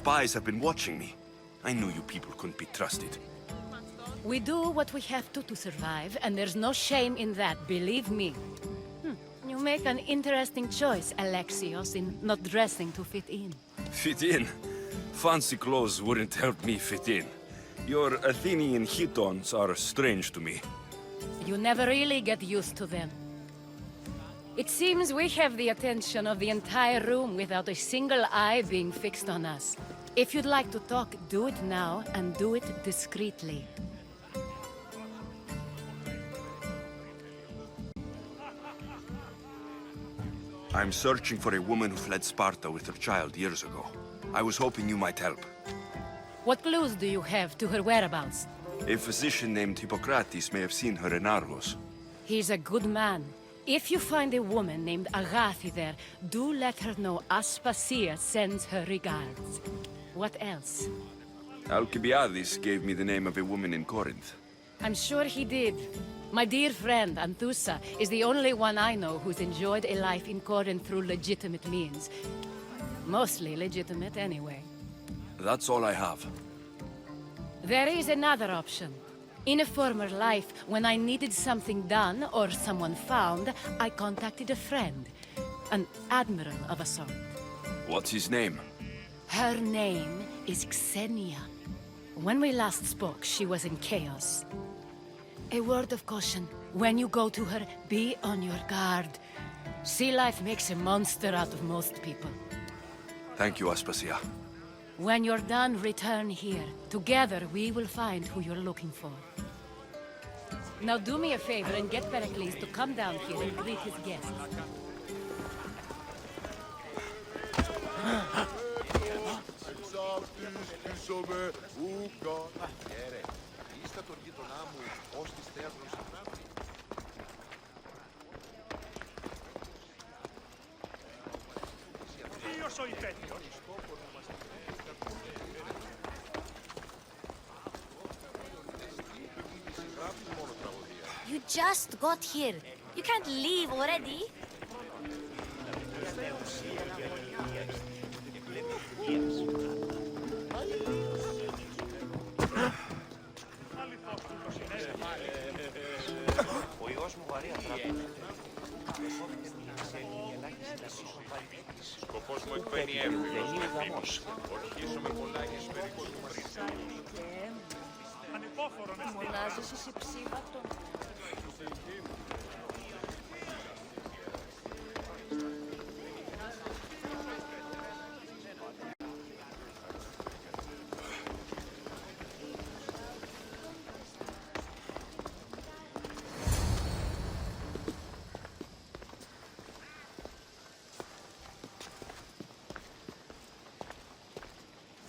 spies have been watching me. I knew you people couldn't be trusted. We do what we have to survive, and there's no shame in that, believe me. You make an interesting choice, Alexios, in not dressing to fit in. Fit in? Fancy clothes wouldn't help me fit in. Your Athenian chitons are strange to me. You never really get used to them. It seems we have the attention of the entire room without a single eye being fixed on us. If you'd like to talk, do it now, and do it discreetly. I'm searching for a woman who fled Sparta with her child years ago. I was hoping you might help. What clues do you have to her whereabouts? A physician named Hippocrates may have seen her in Argos. He's a good man. If you find a woman named Agathi there, do let her know Aspasia sends her regards. What else? Alcibiades gave me the name of a woman in Corinth. I'm sure he did. My dear friend, Anthusa, is the only one I know who's enjoyed a life in Corinth through legitimate means. Mostly legitimate, anyway. That's all I have. There is another option. In a former life, when I needed something done or someone found, I contacted a friend. An admiral of a sort. What's his name? Her name is Xenia. When we last spoke, she was in chaos. A word of caution. When you go to her, be on your guard. Sea life makes a monster out of most people. Thank you, Aspasia. When you're done, return here. Together, we will find who you're looking for. Now do me a favor and get Pericles to come down here and greet his guests. You just got here. You can't leave already. Σκοπός μου εκπαίνει έμβιος με φήμος. Ορχίσουμε πολλά και σφαιρικούς Μονάζεσαι σε ψήβατο.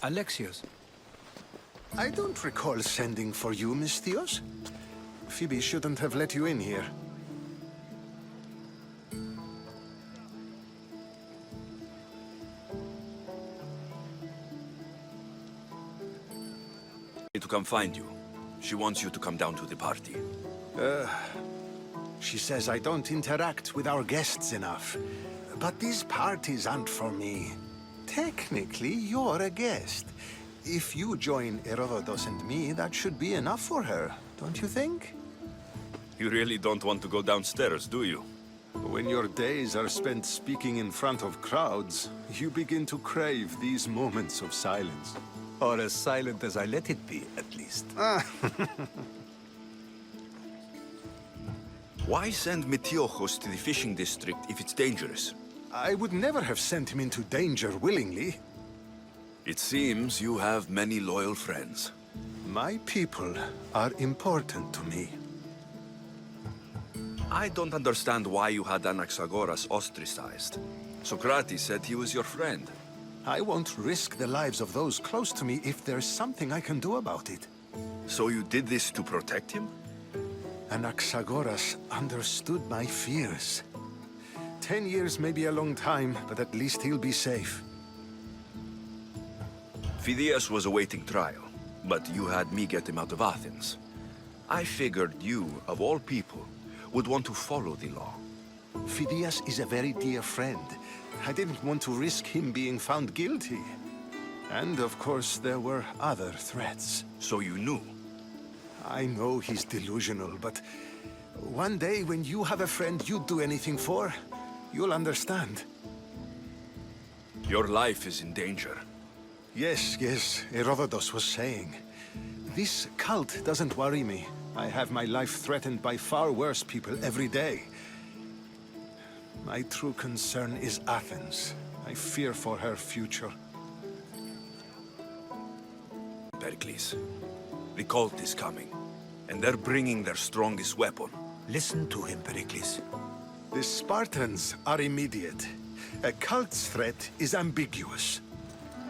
Alexios. I don't recall sending for you, Misthios. Phoebe shouldn't have let you in here. To come find you. She wants you to come down to the party. She says I don't interact with our guests enough. But these parties aren't for me. Technically, you're a guest. If you join Herodotus and me, that should be enough for her, don't you think? You really don't want to go downstairs, do you? When your days are spent speaking in front of crowds, you begin to crave these moments of silence. Or as silent as I let it be, at least. Why send Metiochos to the fishing district if it's dangerous? I would never have sent him into danger willingly. It seems you have many loyal friends. My people are important to me. I don't understand why you had Anaxagoras ostracized. Socrates said he was your friend. I won't risk the lives of those close to me if there's something I can do about it. So you did this to protect him? Anaxagoras understood my fears. 10 years may be a long time, but at least he'll be safe. Phidias was awaiting trial, but you had me get him out of Athens. I figured you, of all people, would want to follow the law. Phidias is a very dear friend. I didn't want to risk him being found guilty. And of course, there were other threats. So you knew? I know he's delusional, but one day when you have a friend you'd do anything for, you'll understand. Your life is in danger. Yes, Herodotus was saying. This cult doesn't worry me. I have my life threatened by far worse people every day. My true concern is Athens. I fear for her future. Pericles, the cult is coming, and they're bringing their strongest weapon. Listen to him, Pericles. The Spartans are immediate. A cult's threat is ambiguous.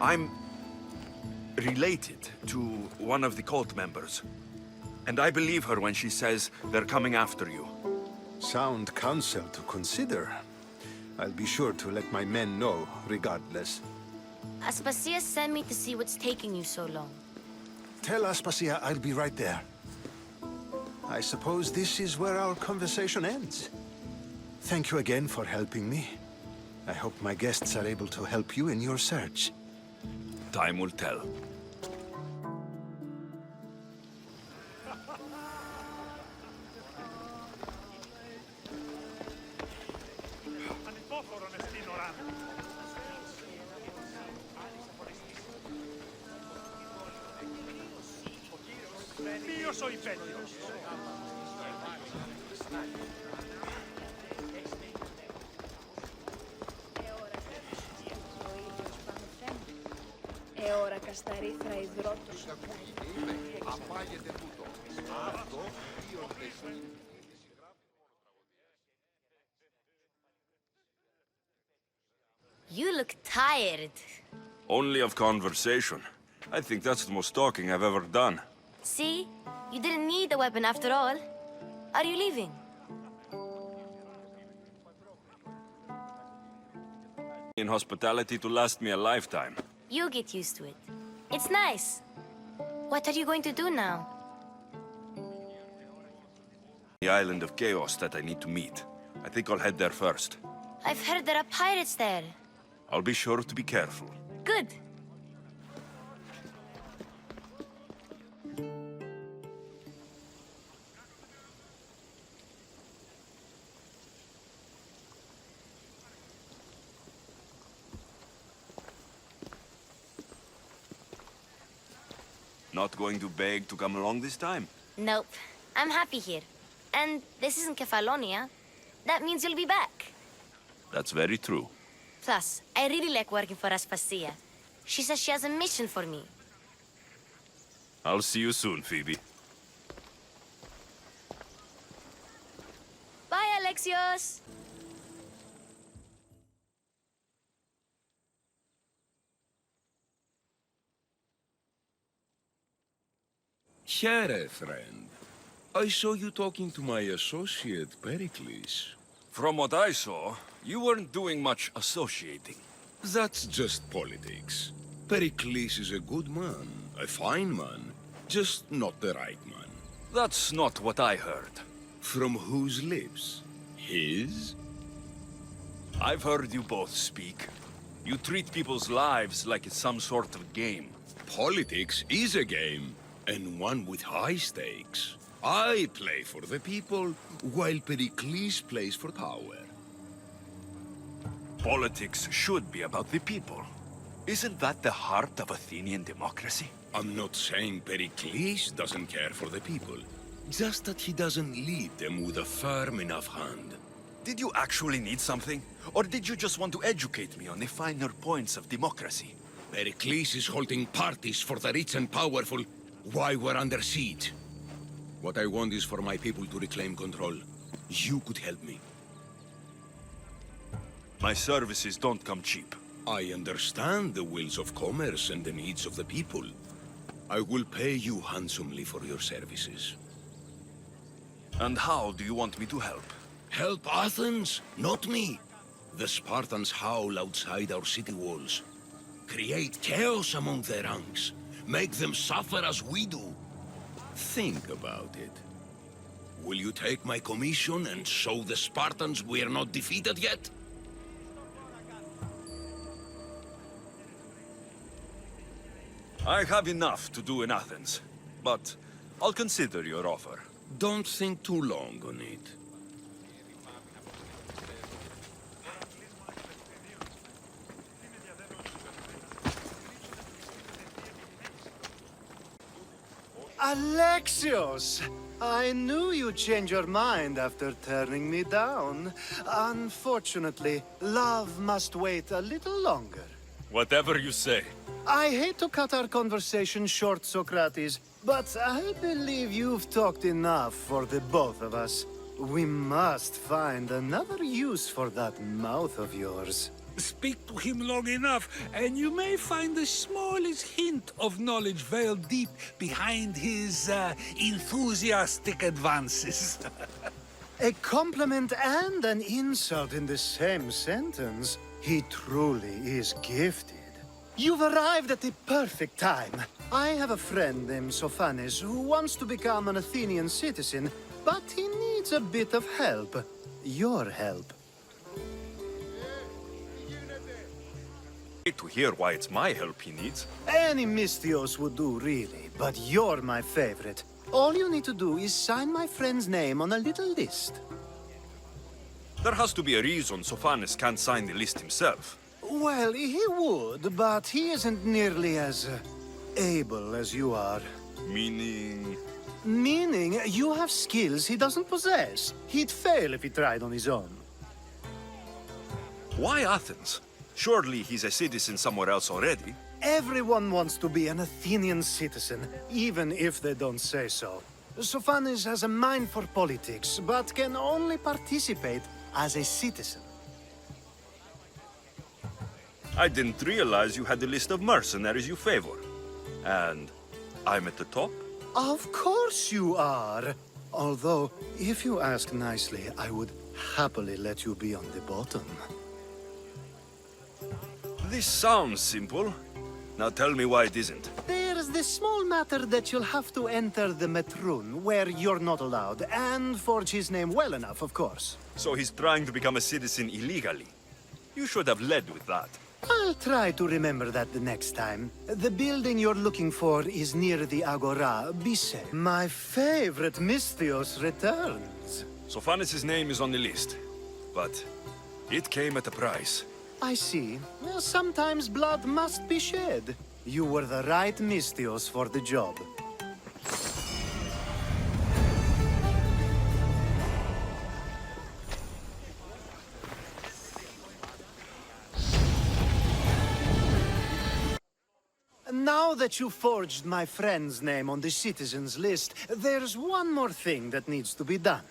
I'm related to one of the cult members, and I believe her when she says they're coming after you. Sound counsel to consider. I'll be sure to let my men know, regardless. Aspasia sent me to see what's taking you so long. Tell Aspasia I'll be right there. I suppose this is where our conversation ends. Thank you again for helping me. I hope my guests are able to help you in your search. Time will tell. You look tired. Only of conversation. I think that's the most talking I've ever done. See? You didn't need the weapon after all. Are you leaving? In hospitality to last me a lifetime. You get used to it. It's nice. What are you going to do now? The island of Chaos that I need to meet. I think I'll head there first. I've heard there are pirates there. I'll be sure to be careful. Good. Not going to beg to come along this time? Nope. I'm happy here. And this isn't Kefalonia. That means you'll be back. That's very true. Plus, I really like working for Aspasia. She says she has a mission for me. I'll see you soon, Phoebe. Bye, Alexios! Here, friend. I saw you talking to my associate, Pericles. From what I saw, you weren't doing much associating. That's just politics. Pericles is a good man, a fine man, just not the right man. That's not what I heard. From whose lips? His? I've heard you both speak. You treat people's lives like it's some sort of game. Politics is a game, and one with high stakes. I play for the people, while Pericles plays for power. Politics should be about the people. Isn't that the heart of Athenian democracy? I'm not saying Pericles doesn't care for the people, just that he doesn't lead them with a firm enough hand. Did you actually need something? Or did you just want to educate me on the finer points of democracy? Pericles is holding parties for the rich and powerful while we're under siege. What I want is for my people to reclaim control. You could help me. My services don't come cheap. I understand the wills of commerce and the needs of the people. I will pay you handsomely for your services. And how do you want me to help? Help Athens, not me. The Spartans howl outside our city walls. Create chaos among their ranks. Make them suffer as we do. Think about it. Will you take my commission and show the Spartans we are not defeated yet? I have enough to do in Athens, but I'll consider your offer. Don't think too long on it. Alexios! I knew you'd change your mind after turning me down. Unfortunately, love must wait a little longer. Whatever you say. I hate to cut our conversation short, Socrates, but I believe you've talked enough for the both of us. We must find another use for that mouth of yours. Speak to him long enough, and you may find the smallest hint of knowledge veiled deep behind his enthusiastic advances. A compliment and an insult in the same sentence. He truly is gifted. You've arrived at the perfect time. I have a friend named Sophanes who wants to become an Athenian citizen, but he needs a bit of help. Your help. To hear why it's my help he needs. Any Misthios would do, really, but you're my favorite. All you need to do is sign my friend's name on a little list. There has to be a reason Sophanes can't sign the list himself. Well, he would, but he isn't nearly as able as you are. Meaning... Meaning, you have skills he doesn't possess. He'd fail if he tried on his own. Why Athens? Surely he's a citizen somewhere else already. Everyone wants to be an Athenian citizen, even if they don't say so. Sophanes has a mind for politics, but can only participate as a citizen. I didn't realize you had a list of mercenaries you favor. And I'm at the top? Of course you are. Although, if you ask nicely, I would happily let you be on the bottom. This sounds simple. Now tell me why it isn't. There's the small matter that you'll have to enter the Metroon, where you're not allowed, and forge his name well enough, of course. So he's trying to become a citizen illegally. You should have led with that. I'll try to remember that the next time. The building you're looking for is near the Agora, Bise. My favorite Misthios returns. Sophanes' name is on the list, but it came at a price. I see. Well, sometimes blood must be shed. You were the right Misthios for the job. Now that you forged my friend's name on the citizens list, there's one more thing that needs to be done.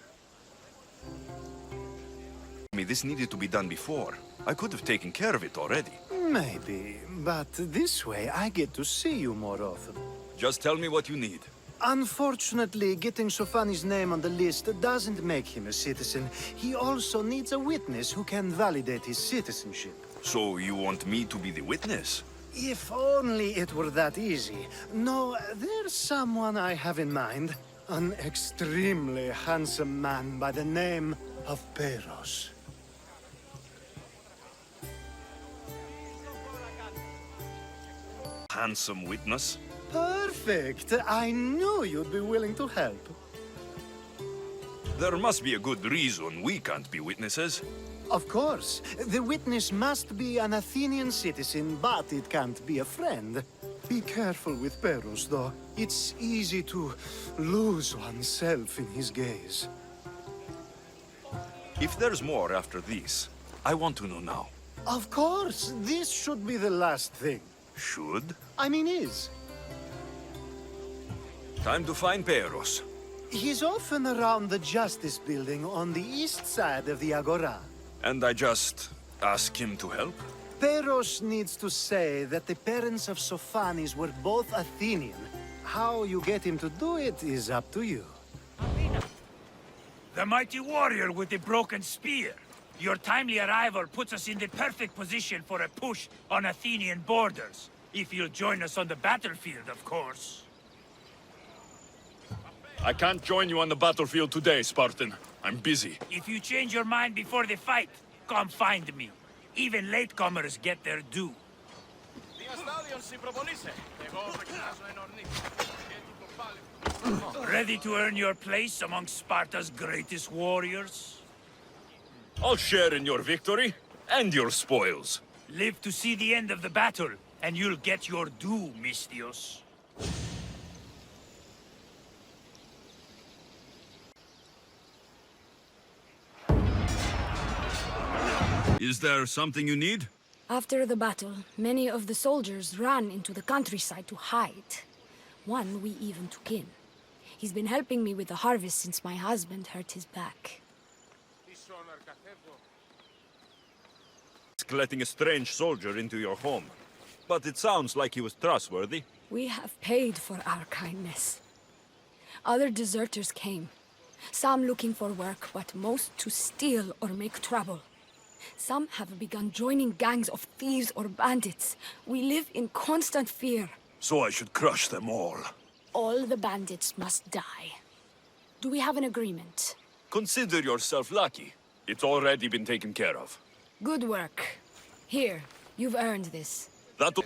This needed to be done before. I could have taken care of it already. Maybe, but this way I get to see you more often. Just tell me what you need. Unfortunately, getting Sophanes' name on the list doesn't make him a citizen. He also needs a witness who can validate his citizenship. So you want me to be the witness? If only it were that easy. No, there's someone I have in mind. An extremely handsome man by the name of Peros. Handsome witness? Perfect! I knew you'd be willing to help. There must be a good reason we can't be witnesses. Of course. The witness must be an Athenian citizen, but it can't be a friend. Be careful with Peros, though. It's easy to lose oneself in his gaze. If there's more after this, I want to know now. Of course! This should be the last thing. Should? I mean is. Time to find Peros. He's often around the Justice Building on the east side of the Agora. And I just ask him to help? Peros needs to say that the parents of Sophanes were both Athenian. How you get him to do it is up to you. The mighty warrior with the broken spear. Your timely arrival puts us in the perfect position for a push on Athenian borders. If you'll join us on the battlefield, of course. I can't join you on the battlefield today, Spartan. I'm busy. If you change your mind before the fight, come find me. Even latecomers get their due. Ready to earn your place among Sparta's greatest warriors? I'll share in your victory and your spoils. Live to see the end of the battle, and you'll get your due, Misthios. Is there something you need? After the battle, many of the soldiers ran into the countryside to hide. One we even took in. He's been helping me with the harvest since my husband hurt his back. Letting a strange soldier into your home. But it sounds like he was trustworthy. We have paid for our kindness. Other deserters came. Some looking for work, but most to steal or make trouble. Some have begun joining gangs of thieves or bandits. We live in constant fear. So I should crush them all. All the bandits must die. Do we have an agreement? Consider yourself lucky. It's already been taken care of. Good work. Here, you've earned this. That'll...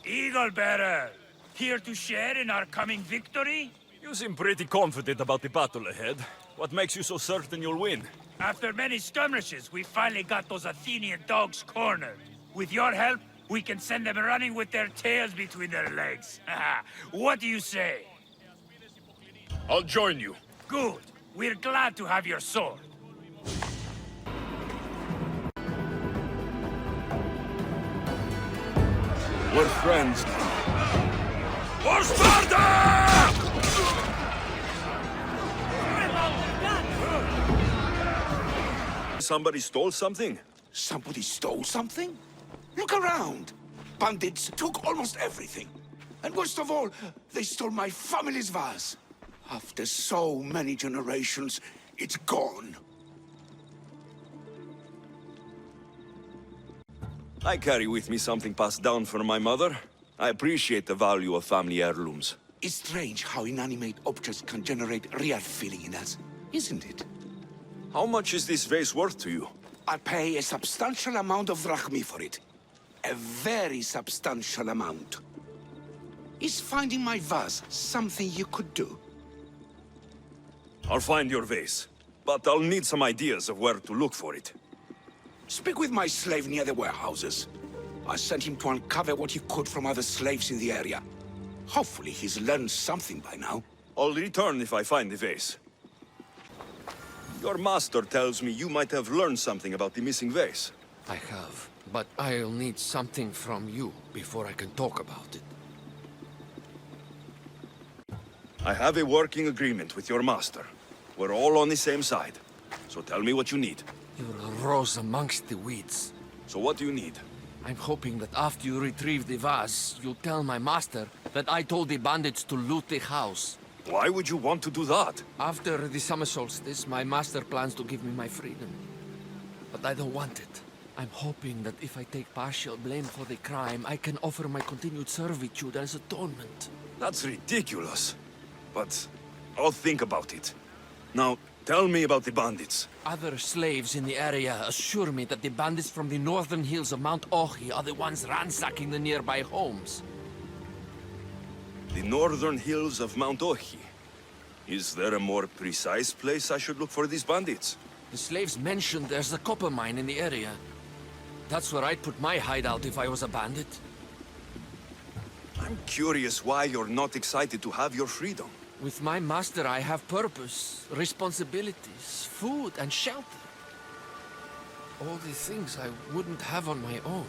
Eagle Bearer, here to share in our coming victory? You seem pretty confident about the battle ahead. What makes you so certain you'll win? After many skirmishes, we finally got those Athenian dogs cornered. With your help, we can send them running with their tails between their legs. What do you say? I'll join you. Good. We're glad to have your sword. We're friends now. For Sparta! Somebody stole something? Somebody stole something? Look around. Bandits took almost everything. And worst of all, they stole my family's vase. After so many generations, it's gone. I carry with me something passed down from my mother. I appreciate the value of family heirlooms. It's strange how inanimate objects can generate real feeling in us, isn't it? How much is this vase worth to you? I pay a substantial amount of drachmi for it. A very substantial amount. Is finding my vase something you could do? I'll find your vase, but I'll need some ideas of where to look for it. Speak with my slave near the warehouses. I sent him to uncover what he could from other slaves in the area. Hopefully he's learned something by now. I'll return if I find the vase. Your master tells me you might have learned something about the missing vase. I have, but I'll need something from you before I can talk about it. I have a working agreement with your master. We're all on the same side. So tell me what you need. You're a rose amongst the weeds. So what do you need? I'm hoping that after you retrieve the vase, you'll tell my master that I told the bandits to loot the house. Why would you want to do that? After the summer solstice, my master plans to give me my freedom. But I don't want it. I'm hoping that if I take partial blame for the crime, I can offer my continued servitude as atonement. That's ridiculous. But I'll think about it. Now, tell me about the bandits. Other slaves in the area assure me that the bandits from the northern hills of Mount Ohi are the ones ransacking the nearby homes. The northern hills of Mount Ohi. Is there a more precise place I should look for these bandits? The slaves mentioned there's a copper mine in the area. That's where I'd put my hideout if I was a bandit. I'm curious why you're not excited to have your freedom. With my master, I have purpose, responsibilities, food, and shelter. All the things I wouldn't have on my own.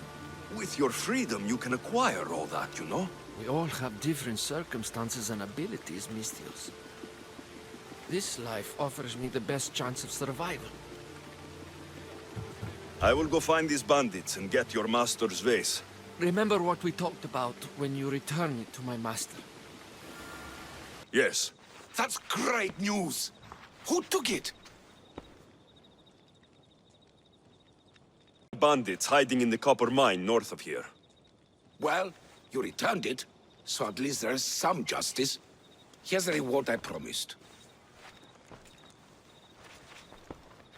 With your freedom, you can acquire all that, you know? We all have different circumstances and abilities, Misthios. This life offers me the best chance of survival. I will go find these bandits and get your master's vase. Remember what we talked about when you return it to my master. Yes. That's great news! Who took it? Bandits hiding in the copper mine north of here. Well, you returned it, so at least there's some justice. Here's the reward I promised.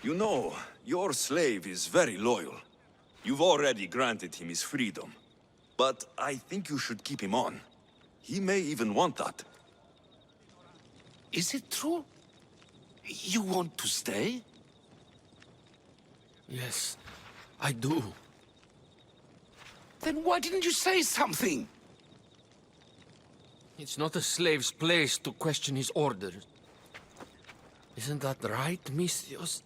You know, your slave is very loyal. You've already granted him his freedom. But I think you should keep him on. He may even want that. Is it true? You want to stay? Yes, I do. Then why didn't you say something? It's not a slave's place to question his orders. Isn't that right, Misthios?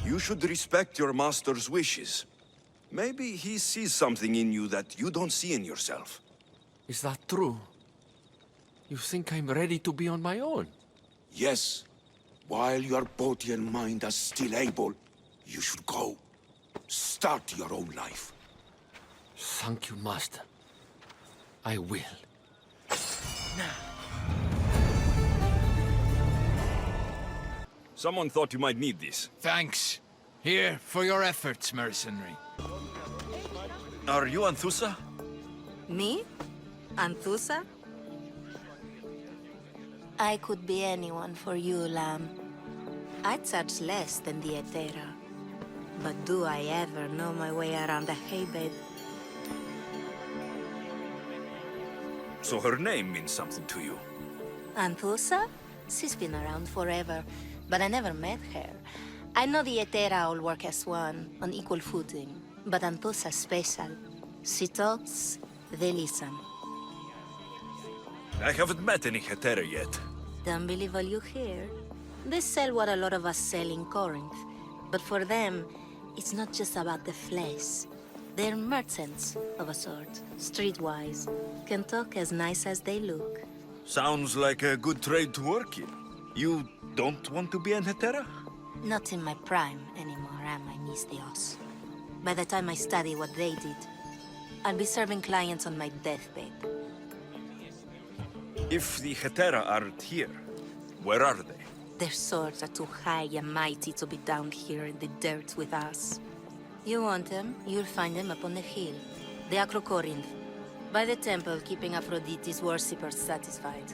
You should respect your master's wishes. Maybe he sees something in you that you don't see in yourself. Is that true? You think I'm ready to be on my own? Yes. While your body and mind are still able, you should go. Start your own life. Thank you, Master. I will. Someone thought you might need this. Thanks. Here, for your efforts, mercenary. Are you Anthusa? Me? Anthusa? I could be anyone for you, Lamb. I charge less than the Etera. But do I ever know my way around a haybed? So her name means something to you. Anthusa? She's been around forever, but I never met her. I know the Etera all work as one, on equal footing. But Anthusa's special. She talks, they listen. I haven't met any Hetera yet. Don't believe all you hear. They sell what a lot of us sell in Corinth. But for them, it's not just about the flesh. They're merchants, of a sort, streetwise. Can talk as nice as they look. Sounds like a good trade to work in. You don't want to be an Hetera? Not in my prime anymore, am I, Misthios? By the time I study what they did, I'll be serving clients on my deathbed. If the Hetera aren't here, where are they? Their swords are too high and mighty to be down here in the dirt with us. You want them, you'll find them up on the hill. The Acrocorinth. By the temple, keeping Aphrodite's worshippers satisfied.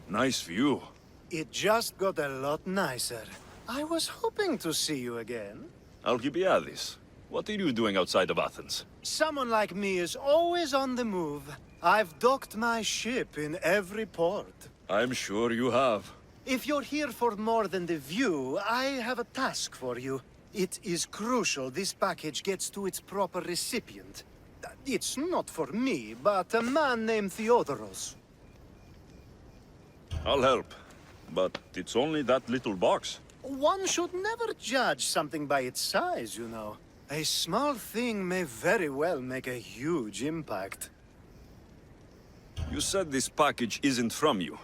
Nice view. It just got a lot nicer. I was hoping to see you again. Alcibiades, what are you doing outside of Athens? Someone like me is always on the move. I've docked my ship in every port. I'm sure you have. If you're here for more than the view, I have a task for you. It is crucial this package gets to its proper recipient. It's not for me, but a man named Theodoros. I'll help. But it's only that little box. One should never judge something by its size, you know. A small thing may very well make a huge impact. You said this package isn't from you.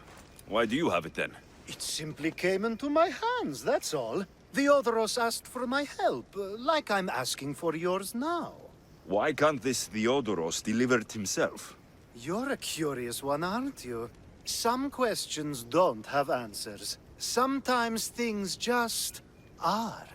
Why do you have it then? It simply came into my hands, that's all. Theodoros asked for my help, like I'm asking for yours now. Why can't this Theodoros deliver it himself? You're a curious one, aren't you? Some questions don't have answers. Sometimes things just are.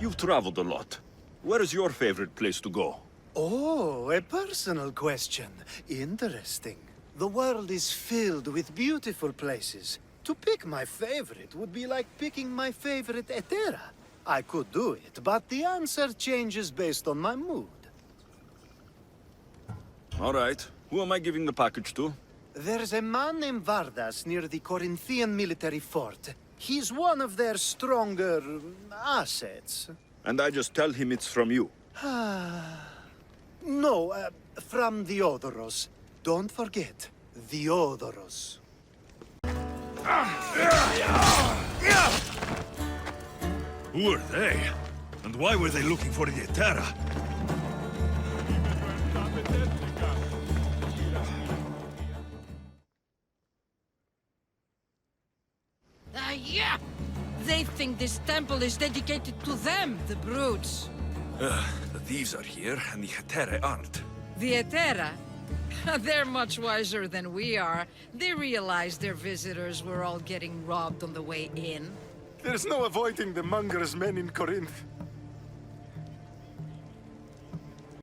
You've traveled a lot. Where is your favorite place to go? Oh, a personal question. Interesting. The world is filled with beautiful places. To pick my favorite would be like picking my favorite Etera. I could do it, but the answer changes based on my mood. All right. Who am I giving the package to? There's a man named Vardas near the Corinthian military fort. He's one of their stronger assets. And I just tell him it's from you. No, from Theodoros. Don't forget, Theodoros. Who are they? And why were they looking for the Etera? Yeah! They think this temple is dedicated to them, the brutes. The thieves are here, and the Hetera aren't. The Etera? They're much wiser than we are. They realized their visitors were all getting robbed on the way in. There's no avoiding the monger's men in Corinth.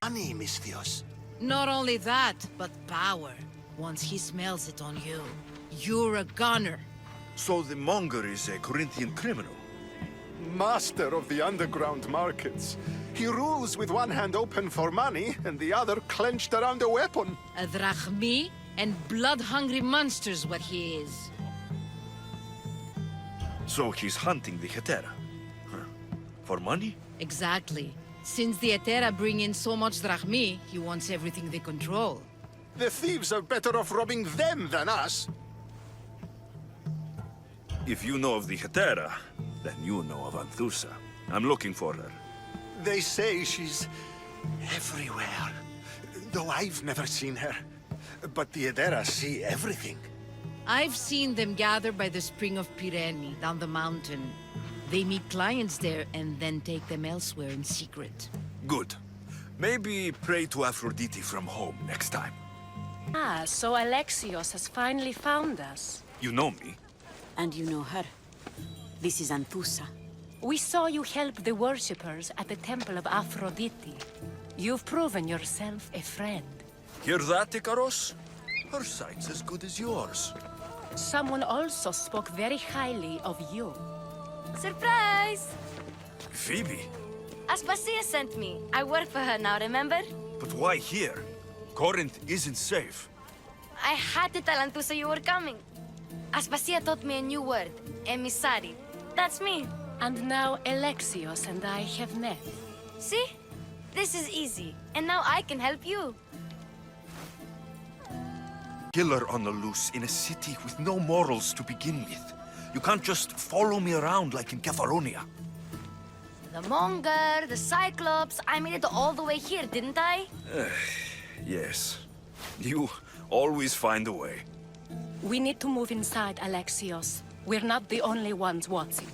Money, Misthios. Not only that, but power, once he smells it on you. You're a gunner. So the monger is a Corinthian criminal. Master of the underground markets. He rules with one hand open for money and the other clenched around a weapon. A drachmi and blood-hungry monster's what he is. So he's hunting the Hetera. Huh. For money? Exactly. Since the Etera bring in so much drachmi, he wants everything they control. The thieves are better off robbing them than us. If you know of the Hetera, then you know of Anthusa. I'm looking for her. They say she's everywhere, though I've never seen her. But the Edera see everything. I've seen them gather by the spring of Pireni, down the mountain. They meet clients there and then take them elsewhere in secret. Good. Maybe pray to Aphrodite from home next time. Ah, so Alexios has finally found us. You know me. And you know her. This is Anthusa. We saw you help the worshippers at the temple of Aphrodite. You've proven yourself a friend. Hear that, Ikaros? Her sight's as good as yours. Someone also spoke very highly of you. Surprise! Phoebe? Aspasia sent me. I work for her now, remember? But why here? Corinth isn't safe. I had to tell Anthusa you were coming. Aspasia taught me a new word, emissary. That's me. And now Alexios and I have met. See? This is easy. And now I can help you. Killer on the loose in a city with no morals to begin with. You can't just follow me around like in Kefalonia. The Monger, the Cyclops, I made it all the way here, didn't I? Yes. You always find a way. We need to move inside, Alexios. We're not the only ones watching.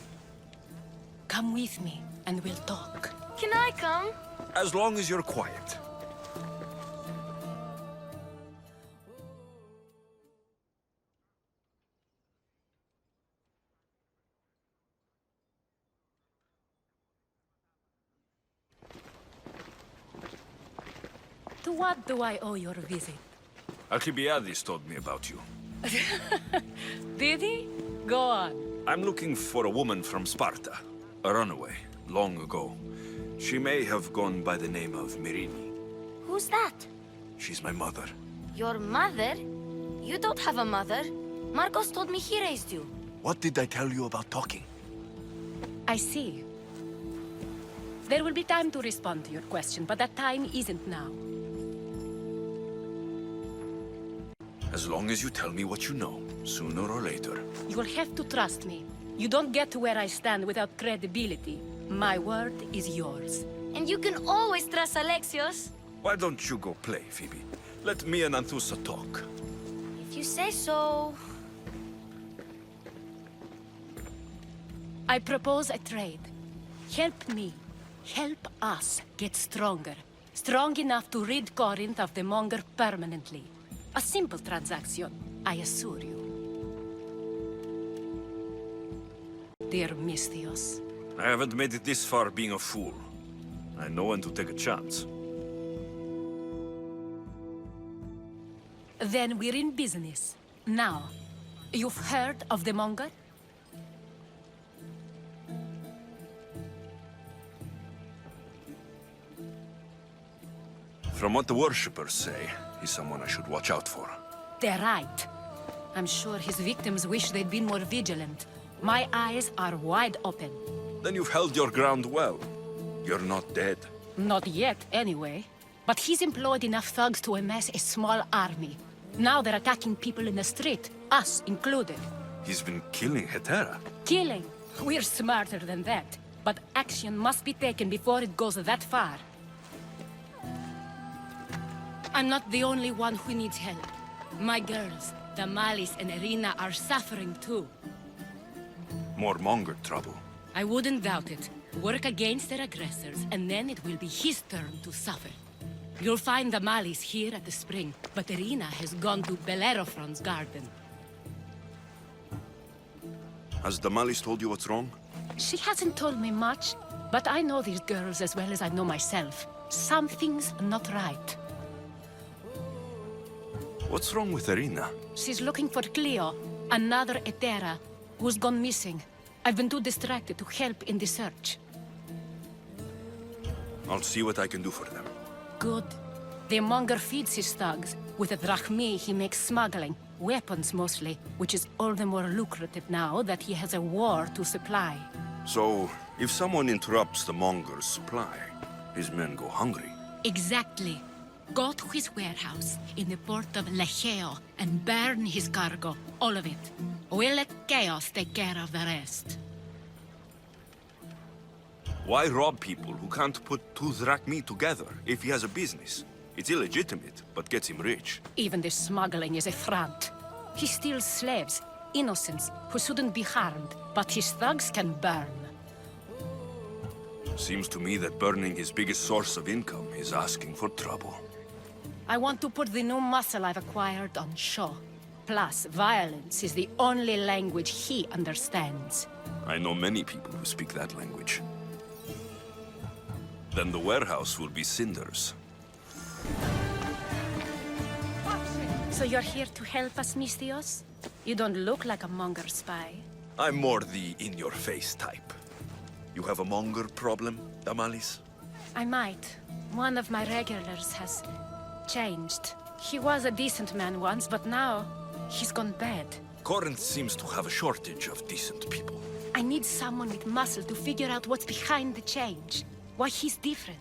Come with me, and we'll talk. Can I come? As long as you're quiet. To what do I owe your visit? Alcibiades told me about you. Did he? Go on. I'm looking for a woman from Sparta. A runaway, long ago. She may have gone by the name of Myrine. Who's that? She's my mother. Your mother? You don't have a mother. Marcos told me he raised you. What did I tell you about talking? I see. There will be time to respond to your question, but that time isn't now. As long as you tell me what you know, sooner or later. You'll have to trust me. You don't get to where I stand without credibility. My word is yours. And you can always trust Alexios. Why don't you go play, Phoebe? Let me and Anthusa talk. If you say so. I propose a trade. Help me. Help us get stronger. Strong enough to rid Corinth of the Monger permanently. A simple transaction, I assure you. Dear Misthios. I haven't made it this far being a fool. I know when to take a chance. Then we're in business. Now, you've heard of the Monger? From what the worshippers say, he's someone I should watch out for. They're right. I'm sure his victims wish they'd been more vigilant. My eyes are wide open. Then you've held your ground well. You're not dead. Not yet, anyway. But he's employed enough thugs to amass a small army. Now they're attacking people in the street, us included. He's been killing Hetera. Killing? We're smarter than that. But action must be taken before it goes that far. I'm not the only one who needs help. My girls, Damalis and Irina, are suffering too. More Monger trouble. I wouldn't doubt it. Work against their aggressors, and then it will be his turn to suffer. You'll find Damalis here at the spring, but Irina has gone to Bellerophon's garden. Has Damalis told you what's wrong? She hasn't told me much, but I know these girls as well as I know myself. Something's not right. What's wrong with Irina? She's looking for Cleo, another Etera, who's gone missing. I've been too distracted to help in the search. I'll see what I can do for them. Good. The monger feeds his thugs. With the drachmi, he makes smuggling. Weapons, mostly. Which is all the more lucrative now that he has a war to supply. So, if someone interrupts the monger's supply, his men go hungry. Exactly. Go to his warehouse in the port of Lecheo and burn his cargo. All of it. We'll let chaos take care of the rest. Why rob people who can't put two drachmi together if he has a business? It's illegitimate, but gets him rich. Even the smuggling is a front. He steals slaves, innocents, who shouldn't be harmed, but his thugs can burn. Seems to me that burning his biggest source of income is asking for trouble. I want to put the new muscle I've acquired on show. Plus, violence is the only language he understands. I know many people who speak that language. Then the warehouse will be cinders. So you're here to help us, Misthios? You don't look like a monger spy. I'm more the in-your-face type. You have a monger problem, Damalis? I might. One of my regulars has changed. He was a decent man once, but now he's gone bad. Corinth seems to have a shortage of decent people. I need someone with muscle to figure out what's behind the change. Why he's different.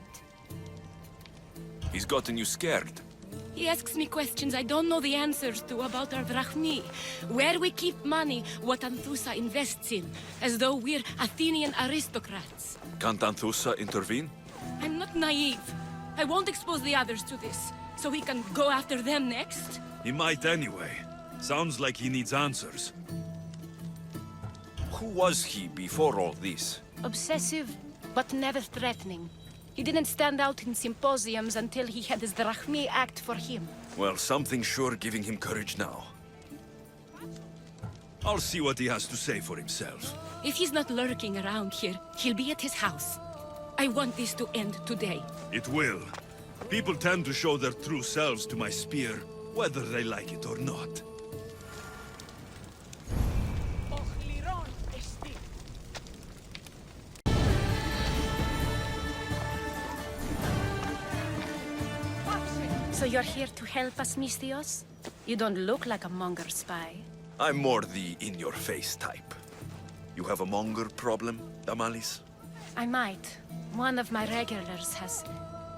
He's gotten you scared. He asks me questions I don't know the answers to about our drachmi. Where we keep money, what Anthusa invests in. As though we're Athenian aristocrats. Can't Anthusa intervene? I'm not naive. I won't expose the others to this. So he can go after them next? He might anyway. Sounds like he needs answers. Who was he before all this? Obsessive, but never threatening. He didn't stand out in symposiums until he had his drachmi act for him. Well, something's sure giving him courage now. I'll see what he has to say for himself. If he's not lurking around here, he'll be at his house. I want this to end today. It will. People tend to show their true selves to my spear, whether they like it or not. So you're here to help us, Misthios? You don't look like a monger spy. I'm more the in-your-face type. You have a monger problem, Damalis? I might. One of my regulars has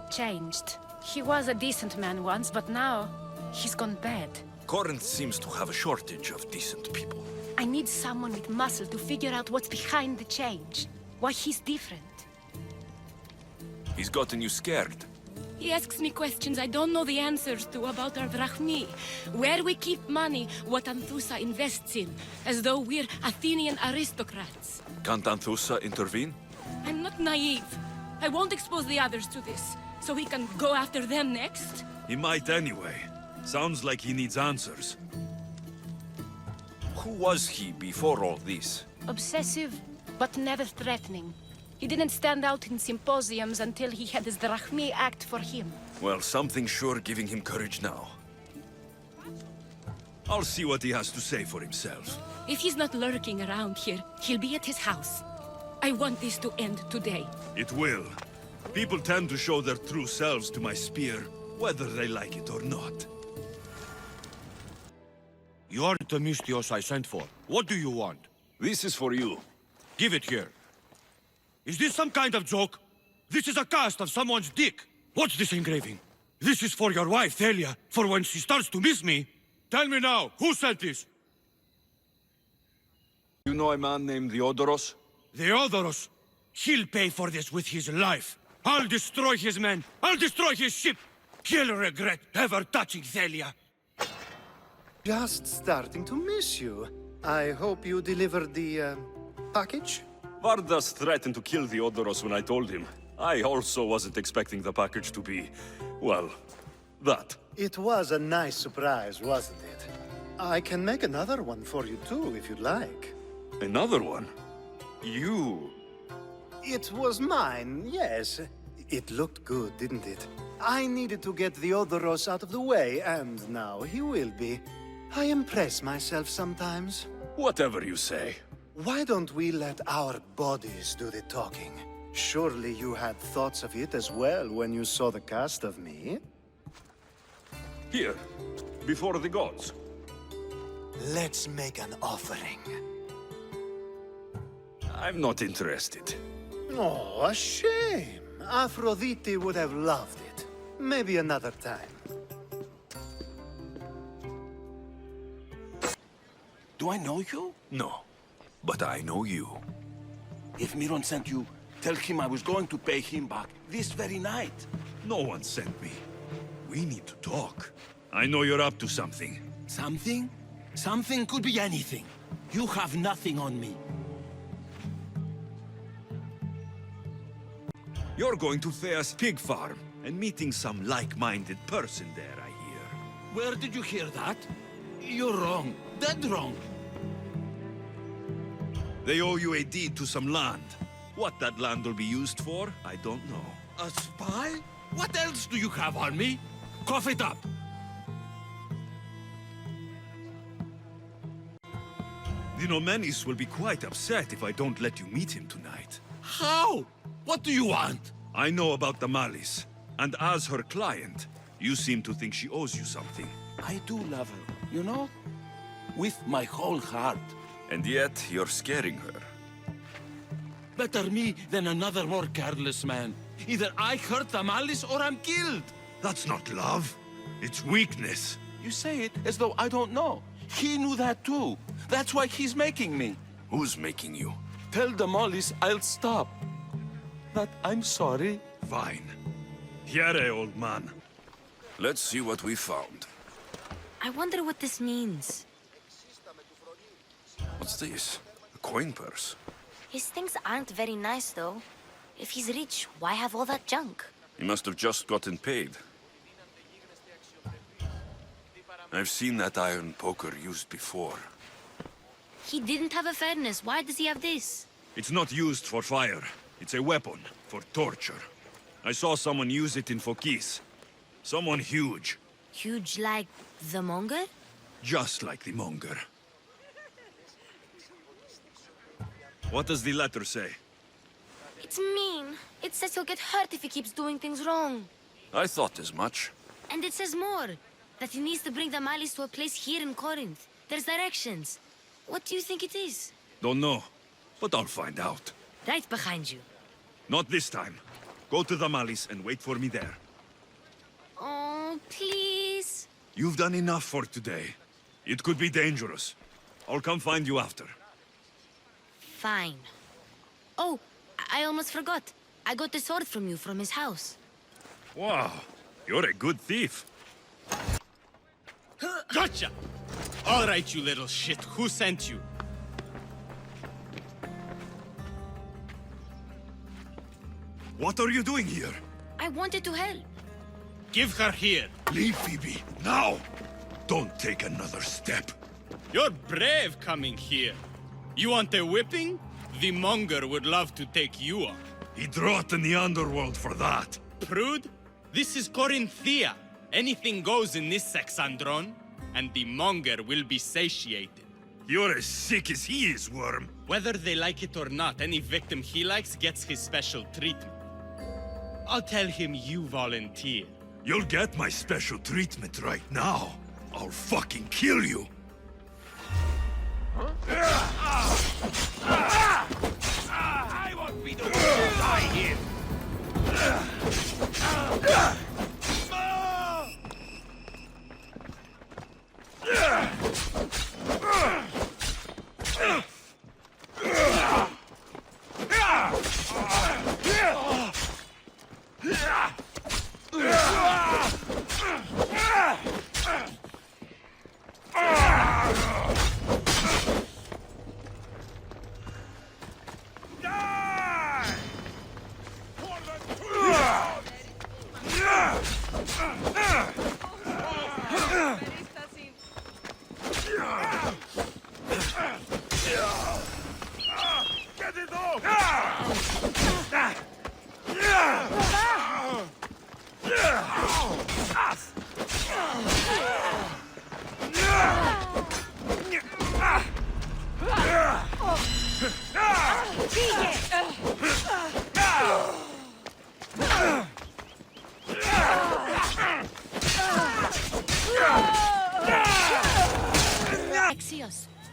changed. He was a decent man once, but now he's gone bad. Corinth seems to have a shortage of decent people. I need someone with muscle to figure out what's behind the change. Why he's different. He's gotten you scared. He asks me questions I don't know the answers to about our drachmi. Where we keep money, what Anthusa invests in. As though we're Athenian aristocrats. Can't Anthusa intervene? I'm not naive. I won't expose the others to this. So he can go after them next? He might anyway. Sounds like he needs answers. Who was he before all this? Obsessive, but never threatening. He didn't stand out in symposiums until he had his drachmi act for him. Well, something's sure giving him courage now. I'll see what he has to say for himself. If he's not lurking around here, he'll be at his house. I want this to end today. It will. People tend to show their true selves to my spear, whether they like it or not. You are the Misthios I sent for. What do you want? This is for you. Give it here. Is this some kind of joke? This is a cast of someone's dick. What's this engraving? This is for your wife, Thalia, for when she starts to miss me. Tell me now, who sent this? You know a man named Theodoros? Theodoros? He'll pay for this with his life. I'll destroy his men. I'll destroy his ship. He'll regret ever touching Thalia. Just starting to miss you. I hope you delivered the, package? Vardas threatened to kill Theodoros when I told him. I also wasn't expecting the package to be, well, that. It was a nice surprise, wasn't it? I can make another one for you too, if you'd like. Another one? You? It was mine, yes. It looked good, didn't it? I needed to get the Odoros out of the way, and now he will be. I impress myself sometimes. Whatever you say. Why don't we let our bodies do the talking? Surely you had thoughts of it as well when you saw the cast of me? Here, before the gods. Let's make an offering. I'm not interested. Oh, a shame. Aphrodite would have loved it. Maybe another time. Do I know you? No, but I know you. If Miron sent you, tell him I was going to pay him back this very night. No one sent me. We need to talk. I know you're up to something. Something? Something could be anything. You have nothing on me. You're going to Thea's pig farm and meeting some like-minded person there, I hear. Where did you hear that? You're wrong. Dead wrong. They owe you a deed to some land. What that land will be used for, I don't know. A spy? What else do you have on me? Cough it up. The Nomenis will be quite upset if I don't let you meet him tonight. How? What do you want? I know about the Malice, and as her client, you seem to think she owes you something. I do love her, you know? With my whole heart. And yet, you're scaring her. Better me than another more careless man. Either I hurt the Malice or I'm killed. That's not love. It's weakness. You say it as though I don't know. He knew that too. That's why he's making me. Who's making you? Tell the Malice I'll stop. That I'm sorry. Fine. Here, old man. Let's see what we found. I wonder what this means. What's this? A coin purse? His things aren't very nice, though. If he's rich, why have all that junk? He must have just gotten paid. I've seen that iron poker used before. He didn't have a furnace. Why does he have this? It's not used for fire. It's a weapon for torture. I saw someone use it in Fokis. Someone huge. Huge like the monger? Just like the monger. What does the letter say? It's mean. It says he'll get hurt if he keeps doing things wrong. I thought as much. And it says more. That he needs to bring the Malice to a place here in Corinth. There's directions. What do you think it is? Don't know, but I'll find out. Right behind you. Not this time. Go to the Malice and wait for me there. Oh, please. You've done enough for today. It could be dangerous. I'll come find you after. Fine. Oh, I almost forgot. I got the sword from you from his house. Wow, you're a good thief. Gotcha! All right, you little shit. Who sent you? What are you doing here? I wanted to help. Give her here. Leave Phoebe, now! Don't take another step. You're brave coming here. You want a whipping? The monger would love to take you on. He'd rot in the underworld for that. Prude, this is Corinthia. Anything goes in this Sexandron, and the monger will be satiated. You're as sick as he is, Worm. Whether they like it or not, any victim he likes gets his special treatment. I'll tell him you volunteer. You'll get my special treatment right now. I'll fucking kill you. I won't be the one to die here!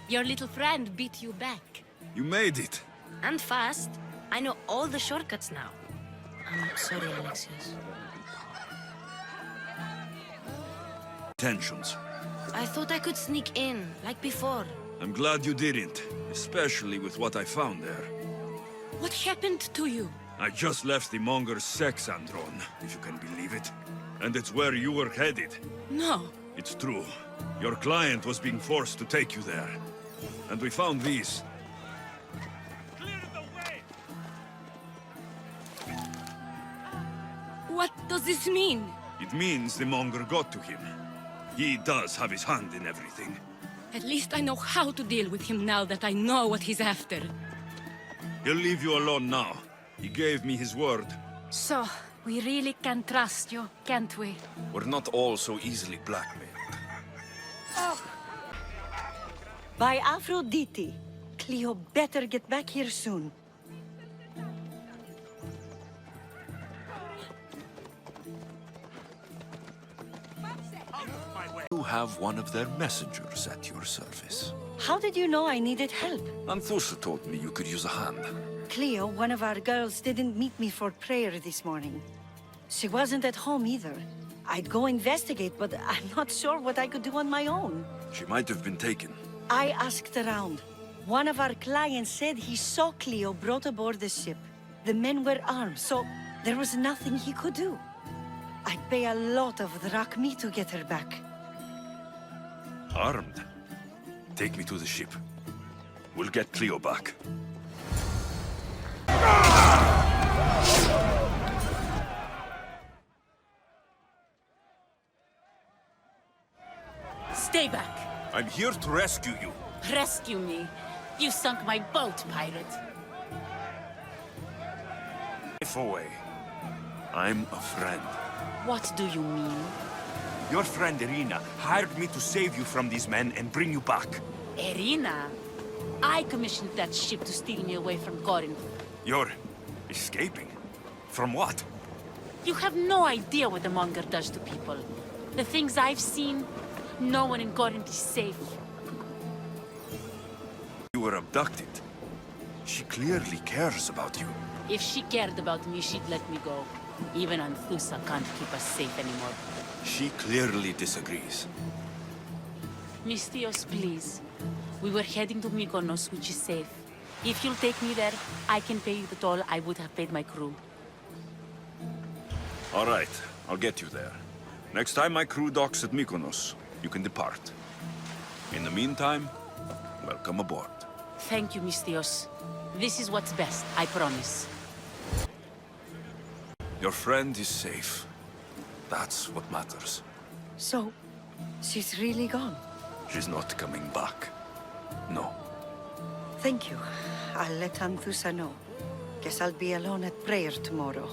Your little friend beat you back. You made it. And fast. I know all the shortcuts now. I'm sorry, Alexios. Tensions. I thought I could sneak in, like before. I'm glad you didn't, especially with what I found there. What happened to you? I just left the Monger's sex andron, if you can believe it. And it's where you were headed. No. It's true. Your client was being forced to take you there. And we found these. What does this mean? It means the Monger got to him. He does have his hand in everything. At least I know how to deal with him now that I know what he's after. He'll leave you alone now. He gave me his word. So, we really can trust you, can't we? We're not all so easily blackmailed. By Aphrodite, Cleo better get back here soon. You have one of their messengers at your service. How did you know I needed help? Anthusa told me you could use a hand. Cleo, one of our girls, didn't meet me for prayer this morning. She wasn't at home either. I'd go investigate, but I'm not sure what I could do on my own. She might have been taken. I asked around. One of our clients said he saw Cleo brought aboard the ship. The men were armed, so there was nothing he could do. I'd pay a lot of drachmi to get her back. Armed? Take me to the ship. We'll get Cleo back. Stay back. I'm here to rescue you. Rescue me. You sunk my boat, pirate. If away. I'm a friend. What do you mean? Your friend Irina hired me to save you from these men and bring you back. Irina? I commissioned that ship to steal me away from Corinth. You're escaping? From what? You have no idea what the Monger does to people. The things I've seen, no one in Corinth is safe. You were abducted. She clearly cares about you. If she cared about me, she'd let me go. Even Anthusa can't keep us safe anymore. She clearly disagrees. Mystios, please. We were heading to Mykonos, which is safe. If you'll take me there, I can pay you the toll I would have paid my crew. All right, I'll get you there. Next time my crew docks at Mykonos, you can depart. In the meantime, welcome aboard. Thank you, Mystios. This is what's best, I promise. Your friend is safe. That's what matters. So, she's really gone? She's not coming back. No. Thank you. I'll let Anthusa know. Guess I'll be alone at prayer tomorrow.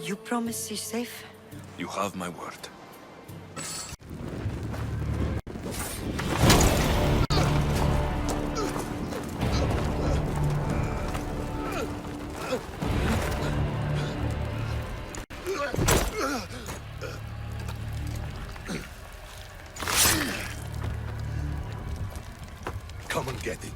You promise she's safe? You have my word. Come and get it.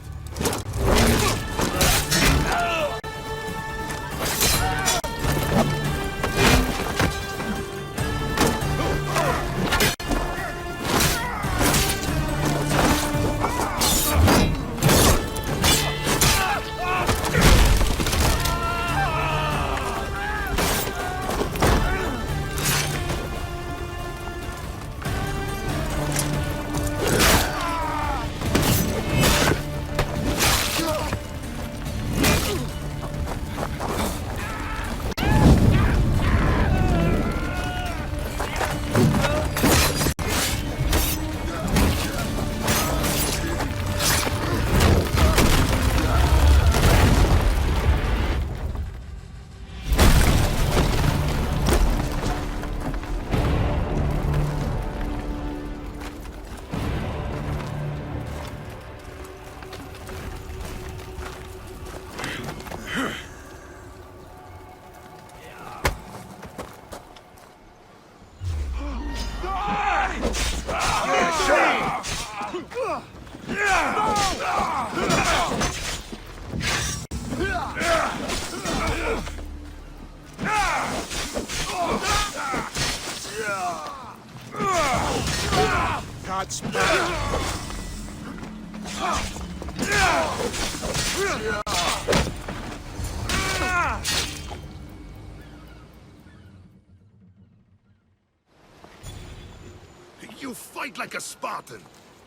You fight like a Spartan.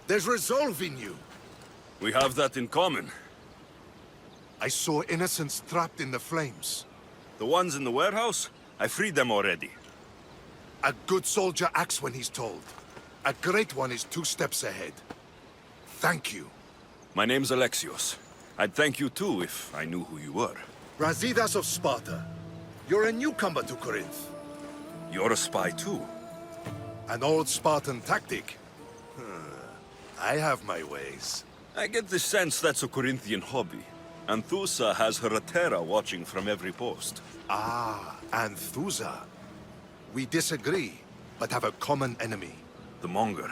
There's resolve in you. We have that in common. I saw innocents trapped in the flames. The ones in the warehouse? I freed them already. A good soldier acts when he's told. A great one is 2 steps ahead. Thank you. My name's Alexios. I'd thank you too if I knew who you were. Brasidas of Sparta. You're a newcomer to Corinth. You're a spy too. An old Spartan tactic. I have my ways. I get the sense that's a Corinthian hobby. Anthusa has her Atera watching from every post. Ah, Anthusa. We disagree, but have a common enemy. The Monger.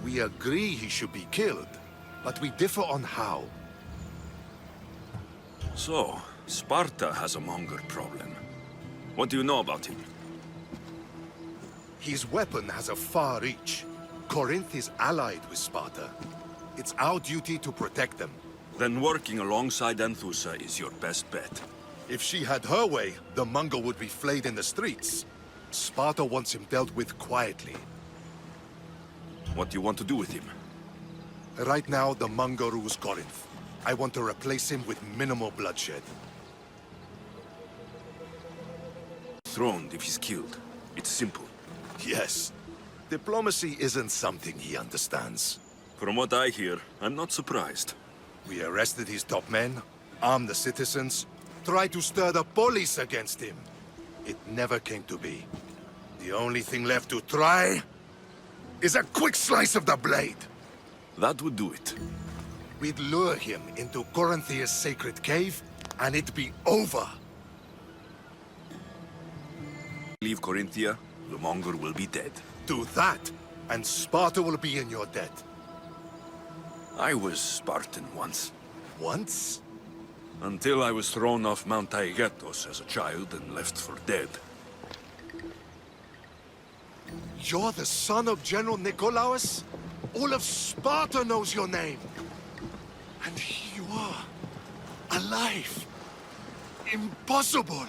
We agree he should be killed, but we differ on how. So, Sparta has a Monger problem. What do you know about him? His weapon has a far reach. Corinth is allied with Sparta. It's our duty to protect them. Then working alongside Anthusa is your best bet. If she had her way, the Monger would be flayed in the streets. Sparta wants him dealt with quietly. What do you want to do with him? Right now, the Monger rules Corinth. I want to replace him with minimal bloodshed. Throned if he's killed. It's simple. Yes. Diplomacy isn't something he understands. From what I hear, I'm not surprised. We arrested his top men, armed the citizens, tried to stir the police against him. It never came to be. The only thing left to try is a quick slice of the blade. That would do it. We'd lure him into Corinthia's sacred cave, and it'd be over. Leave Corinthia, the Monger will be dead. Do that, and Sparta will be in your debt. I was Spartan once. Once? Until I was thrown off Mount Taygetos as a child and left for dead. You're the son of General Nikolaos? All of Sparta knows your name. And here you are, alive. Impossible.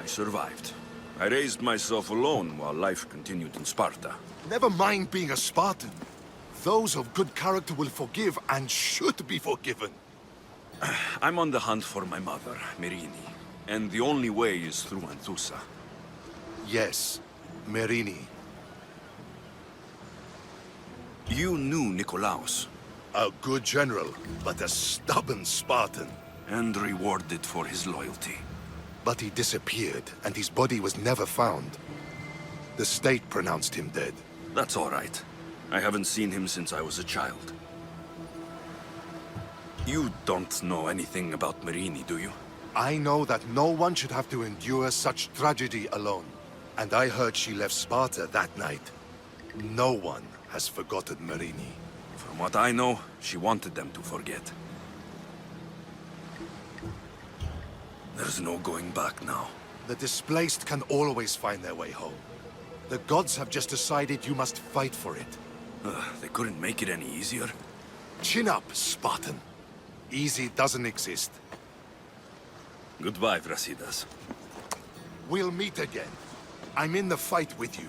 I survived. I raised myself alone while life continued in Sparta. Never mind being a Spartan. Those of good character will forgive and should be forgiven. I'm on the hunt for my mother, Merini. And the only way is through Anthusa. Yes, Merini. You knew Nikolaos. A good general, but a stubborn Spartan. And rewarded for his loyalty. But he disappeared, and his body was never found. The state pronounced him dead. That's all right. I haven't seen him since I was a child. You don't know anything about Merini, do you? I know that no one should have to endure such tragedy alone. And I heard she left Sparta that night. No one has forgotten Merini. From what I know, she wanted them to forget. There's no going back now. The displaced can always find their way home. The gods have just decided you must fight for it. They couldn't make it any easier. Chin up, Spartan. Easy doesn't exist. Goodbye, Brasidas. We'll meet again. I'm in the fight with you.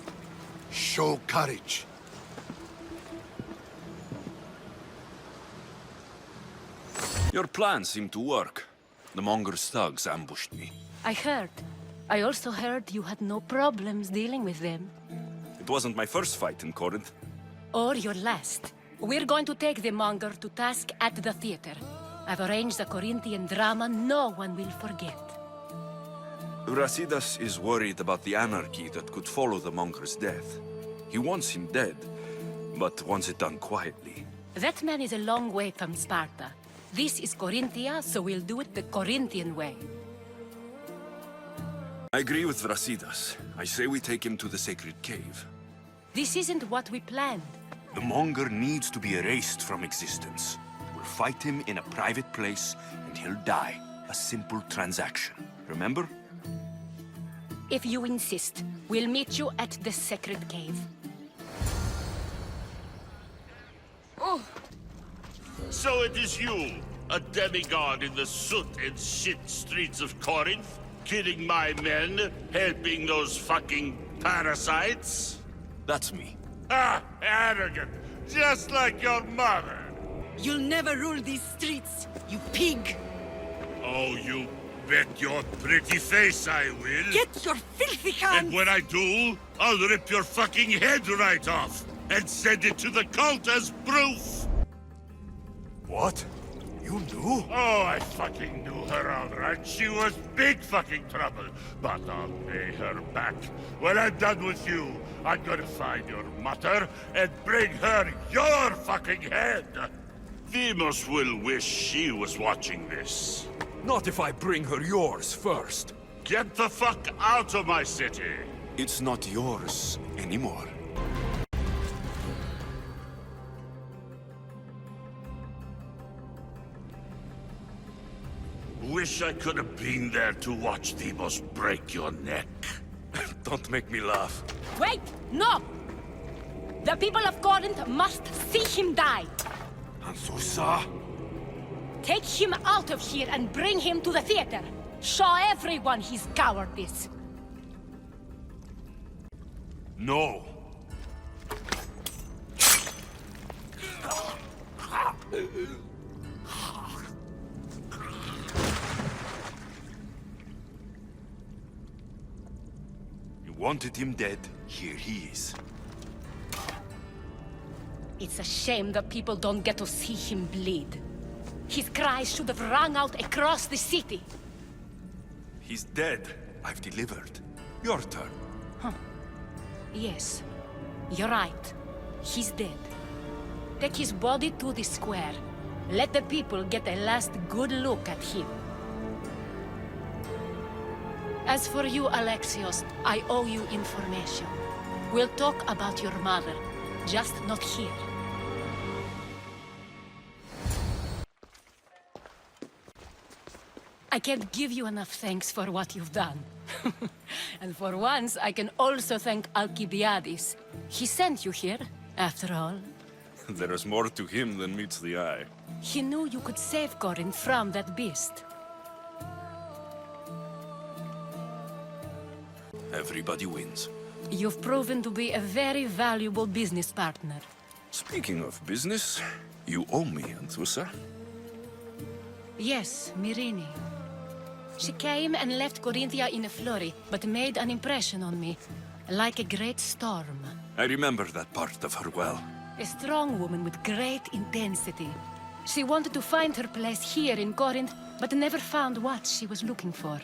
Show courage. Your plan seemed to work. The Monger's thugs ambushed me. I heard. I also heard you had no problems dealing with them. It wasn't my first fight in Corinth. Or your last. We're going to take the Monger to task at the theater. I've arranged a Corinthian drama no one will forget. Brasidas is worried about the anarchy that could follow the Monger's death. He wants him dead, but wants it done quietly. That man is a long way from Sparta. This is Corinthia, so we'll do it the Corinthian way. I agree with Brasidas. I say we take him to the sacred cave. This isn't what we planned. The Monger needs to be erased from existence. We'll fight him in a private place, and he'll die. A simple transaction. Remember? If you insist, we'll meet you at the sacred cave. Oh, So it is you, a demigod in the soot and shit streets of Corinth, killing my men, helping those fucking parasites? That's me. Ah, arrogant, just like your mother. You'll never rule these streets, you pig! Oh, you bet your pretty face I will. Get your filthy hands! And when I do, I'll rip your fucking head right off and send it to the cult as proof. What? You knew? Oh, I fucking knew her all right. She was big fucking trouble. But I'll pay her back. When I'm done with you, I'm gonna find your mother and bring her your fucking head. Demos will wish she was watching this. Not if I bring her yours first. Get the fuck out of my city. It's not yours anymore. Wish I could have been there to watch Demos break your neck. Don't make me laugh. Wait! No! The people of Corinth must see him die! Anthusa? Take him out of here and bring him to the theater! Show everyone his cowardice! No. You wanted him dead. Here he is. It's a shame that people don't get to see him bleed. His cries should have rung out across the city. He's dead. I've delivered. Your turn. Huh. Yes. You're right. He's dead. Take his body to the square. Let the people get a last good look at him. As for you, Alexios, I owe you information. We'll talk about your mother, just not here. I can't give you enough thanks for what you've done. And for once, I can also thank Alcibiades. He sent you here, after all. There is more to him than meets the eye. He knew you could save Corinth from that beast. Everybody wins. You've proven to be a very valuable business partner. Speaking of business, you owe me, Anthusa. Yes, Myrine. She came and left Corinthia in a flurry, but made an impression on me, like a great storm. I remember that part of her well. A strong woman with great intensity. She wanted to find her place here in Corinth, but never found what she was looking for.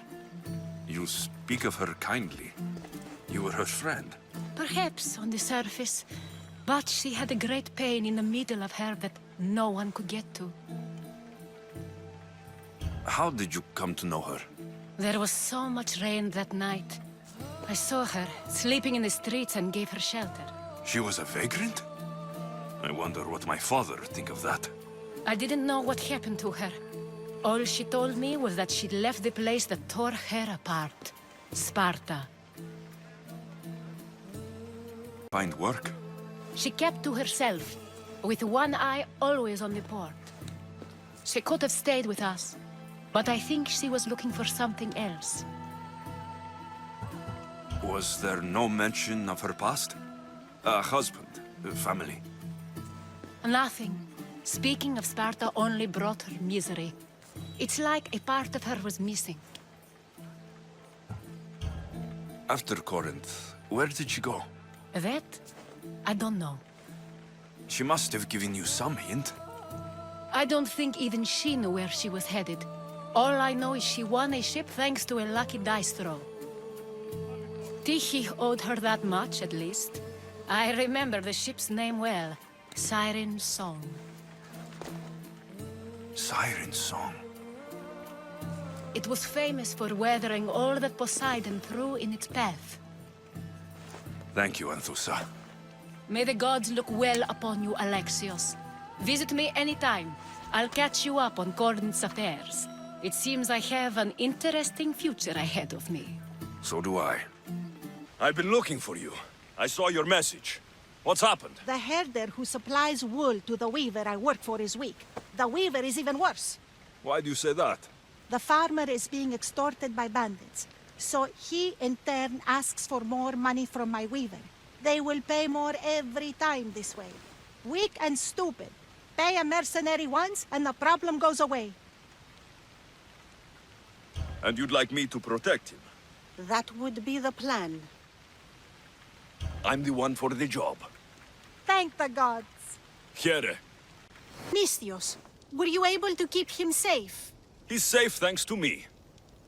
You speak of her kindly. You were her friend. Perhaps on the surface, but she had a great pain in the middle of her that no one could get to. How did you come to know her? There was so much rain that night. I saw her, sleeping in the streets, and gave her shelter. She was a vagrant? I wonder what my father would think of that. I didn't know what happened to her. All she told me was that she'd left the place that tore her apart. Sparta. Find work? She kept to herself, with one eye always on the port. She could have stayed with us, but I think she was looking for something else. Was there no mention of her past? A husband, a family? Nothing. Speaking of Sparta only brought her misery. It's like a part of her was missing. After Corinth, where did she go? That? I don't know. She must have given you some hint. I don't think even she knew where she was headed. All I know is she won a ship thanks to a lucky dice throw. Tyche owed her that much, at least. I remember the ship's name well. Siren Song. Siren Song. It was famous for weathering all that Poseidon threw in its path. Thank you, Anthusa. May the gods look well upon you, Alexios. Visit me anytime. I'll catch you up on Corinth's affairs. It seems I have an interesting future ahead of me. So do I. I've been looking for you. I saw your message. What's happened? The herder who supplies wool to the weaver I work for is weak. The weaver is even worse. Why do you say that? The farmer is being extorted by bandits. So he, in turn, asks for more money from my weaver. They will pay more every time this way. Weak and stupid. Pay a mercenary once, and the problem goes away. And you'd like me to protect him? That would be the plan. I'm the one for the job. Thank the gods. Here. Misthios, were you able to keep him safe? He's safe thanks to me.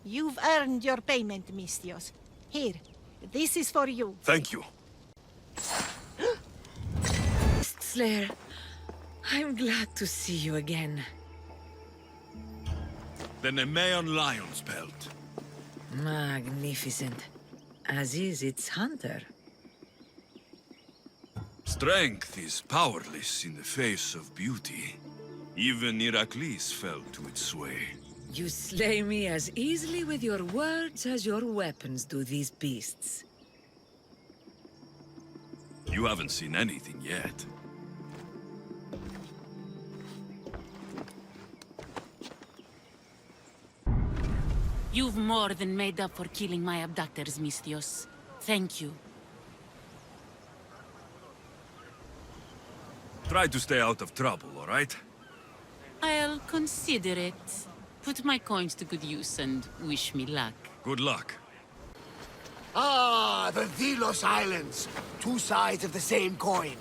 You've earned your payment, Misthios. Here, this is for you. Thank you. Slayer, I'm glad to see you again. The Nemean lion's pelt. Magnificent. As is its hunter. Strength is powerless in the face of beauty. Even Heracles fell to its sway. You slay me as easily with your words as your weapons do these beasts. You haven't seen anything yet. You've more than made up for killing my abductors, Misthios. Thank you. Try to stay out of trouble, all right? I'll consider it. Put my coins to good use and wish me luck. Good luck. Ah, the Delos Islands. Two sides of the same coin.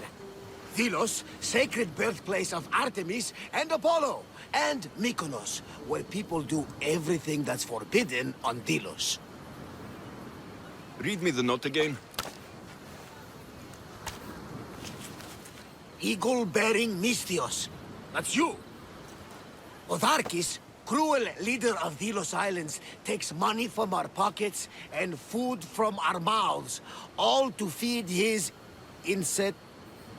Delos, sacred birthplace of Artemis and Apollo. And Mykonos, where people do everything that's forbidden on Delos. Read me the note again. Eagle-bearing Misthios. That's you. Otharkis, cruel leader of Delos Islands, takes money from our pockets and food from our mouths, all to feed his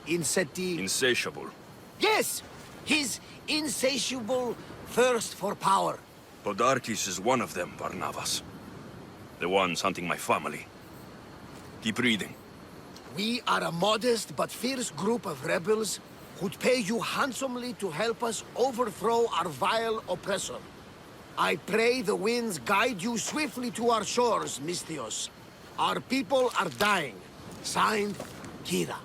Insatiable. Yes! His insatiable thirst for power. Podarkis is one of them, Barnabas. The ones hunting my family. Keep reading. We are a modest but fierce group of rebels who'd pay you handsomely to help us overthrow our vile oppressor. I pray the winds guide you swiftly to our shores, Misthios. Our people are dying. Signed, Kira.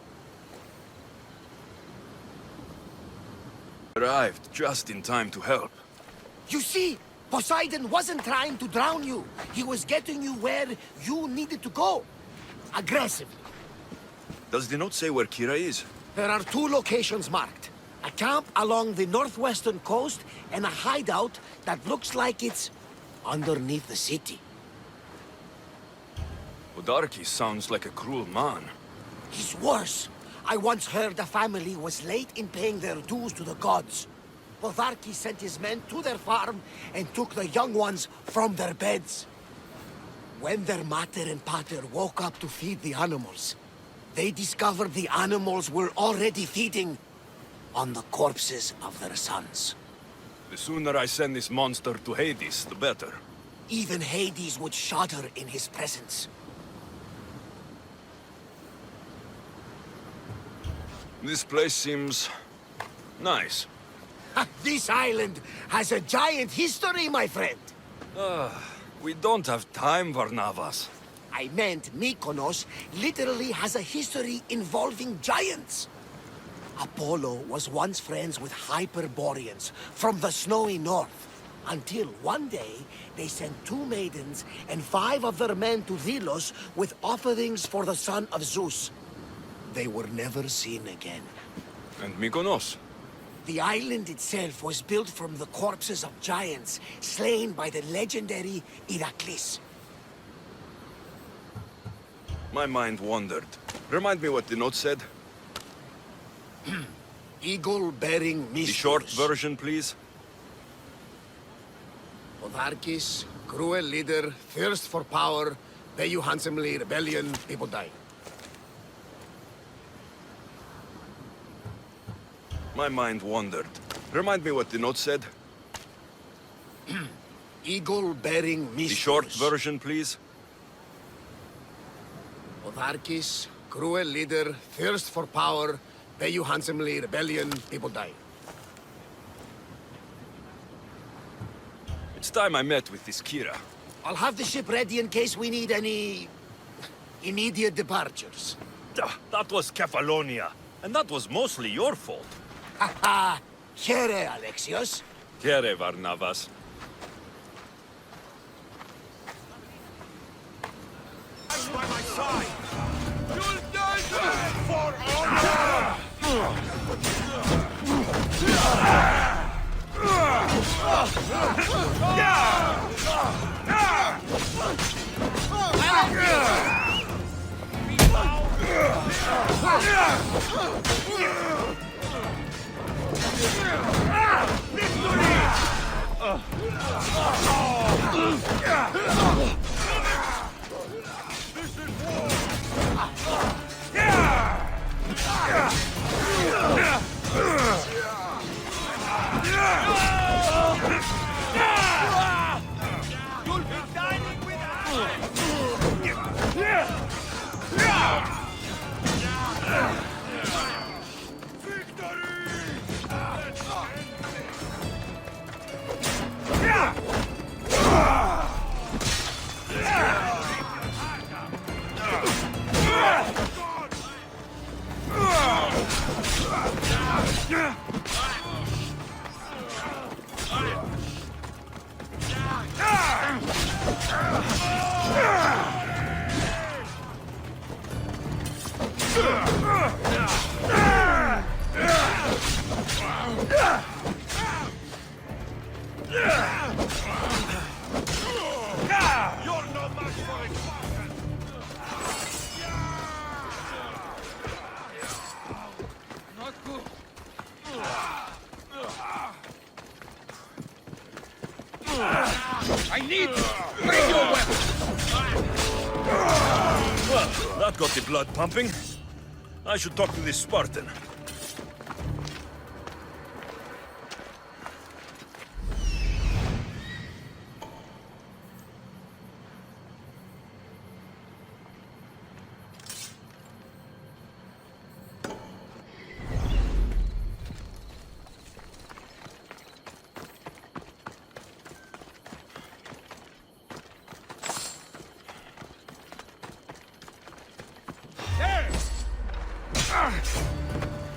Arrived just in time to help. You see, Poseidon wasn't trying to drown you. He was getting you where you needed to go. Aggressively. Does the note say where Kira is? There are two locations marked. A camp along the northwestern coast and a hideout that looks like it's underneath the city. Podarkis sounds like a cruel man. He's worse. I once heard a family was late in paying their dues to the gods. Podarkis sent his men to their farm and took the young ones from their beds. When their mater and pater woke up to feed the animals, they discovered the animals were already feeding on the corpses of their sons. The sooner I send this monster to Hades, the better. Even Hades would shudder in his presence. This place seems nice. This island has a giant history, my friend. We don't have time, Barnabas. I meant Mykonos literally has a history involving giants. Apollo was once friends with Hyperboreans from the snowy north. Until one day, they sent 2 maidens and 5 of their men to Delos with offerings for the son of Zeus. They were never seen again. And Mykonos? The island itself was built from the corpses of giants slain by the legendary Heracles. My mind wandered. Remind me what the note said. Eagle-bearing Misthios. The short version, please. Otharkis, cruel leader, thirst for power, pay you handsomely, rebellion, people die. My mind wandered. Remind me what the note said. Eagle-bearing Misthios. The short version, please. Otharkis, cruel leader, thirst for power, pay you handsomely, rebellion, people die. It's time I met with this Kira. I'll have the ship ready in case we need any... immediate departures. That was Kefalonia, and that was mostly your fault. Ha! Here, Alexios. Here, Varnavas. By my side! You'll die for honor! I need you! Bring your weapon! Well, that got the blood pumping. I should talk to this Spartan.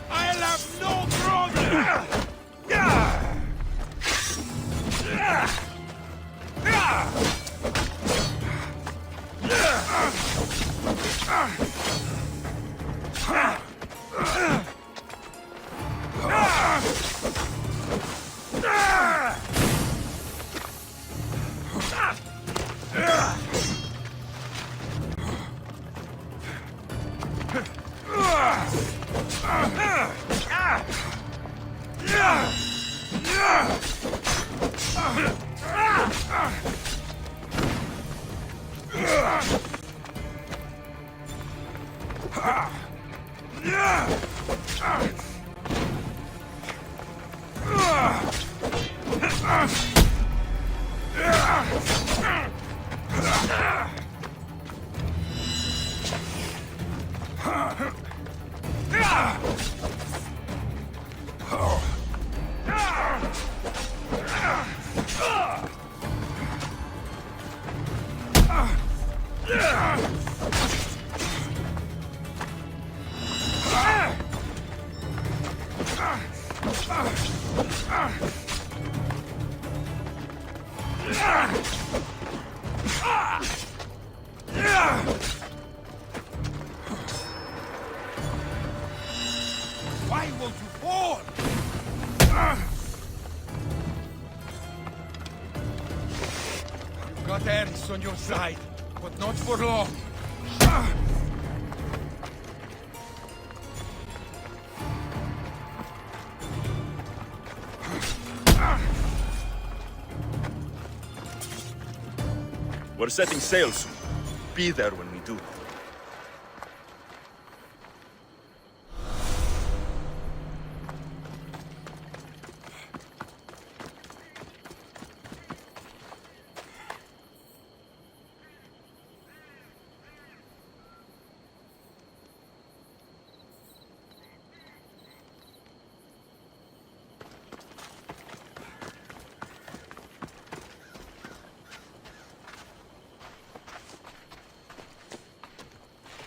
I'll have no problem! Why won't you fall? You've got Ares on your side, but not for long. We're setting sail soon. Be there when we do.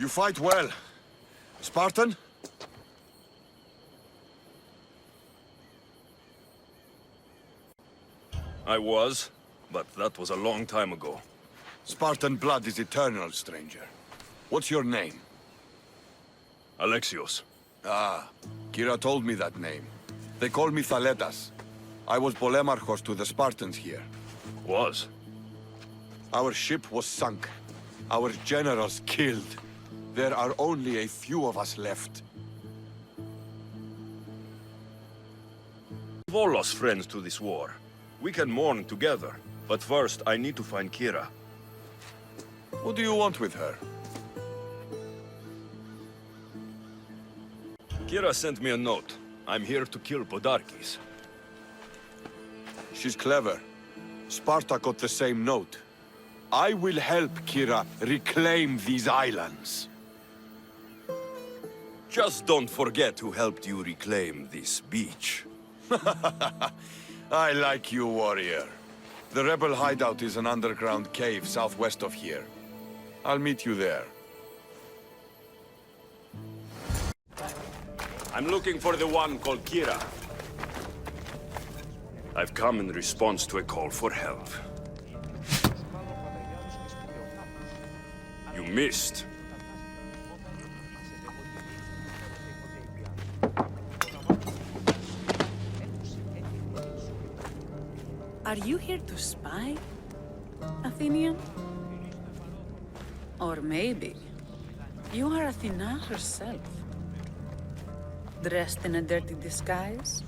You fight well. Spartan? I was, but that was a long time ago. Spartan blood is eternal, stranger. What's your name? Alexios. Ah, Kira told me that name. They call me Thaletas. I was Polemarchos to the Spartans here. Was? Our ship was sunk. Our generals killed. There are only a few of us left. We've all lost friends to this war. We can mourn together. But first, I need to find Kira. What do you want with her? Kira sent me a note. I'm here to kill Podarkes. She's clever. Sparta got the same note. I will help Kira reclaim these islands. Just don't forget who helped you reclaim this beach. I like you, warrior. The rebel hideout is an underground cave southwest of here. I'll meet you there. I'm looking for the one called Kira. I've come in response to a call for help. You missed. Are you here to spy, Athenian? Or maybe you are Athena herself, dressed in a dirty disguise?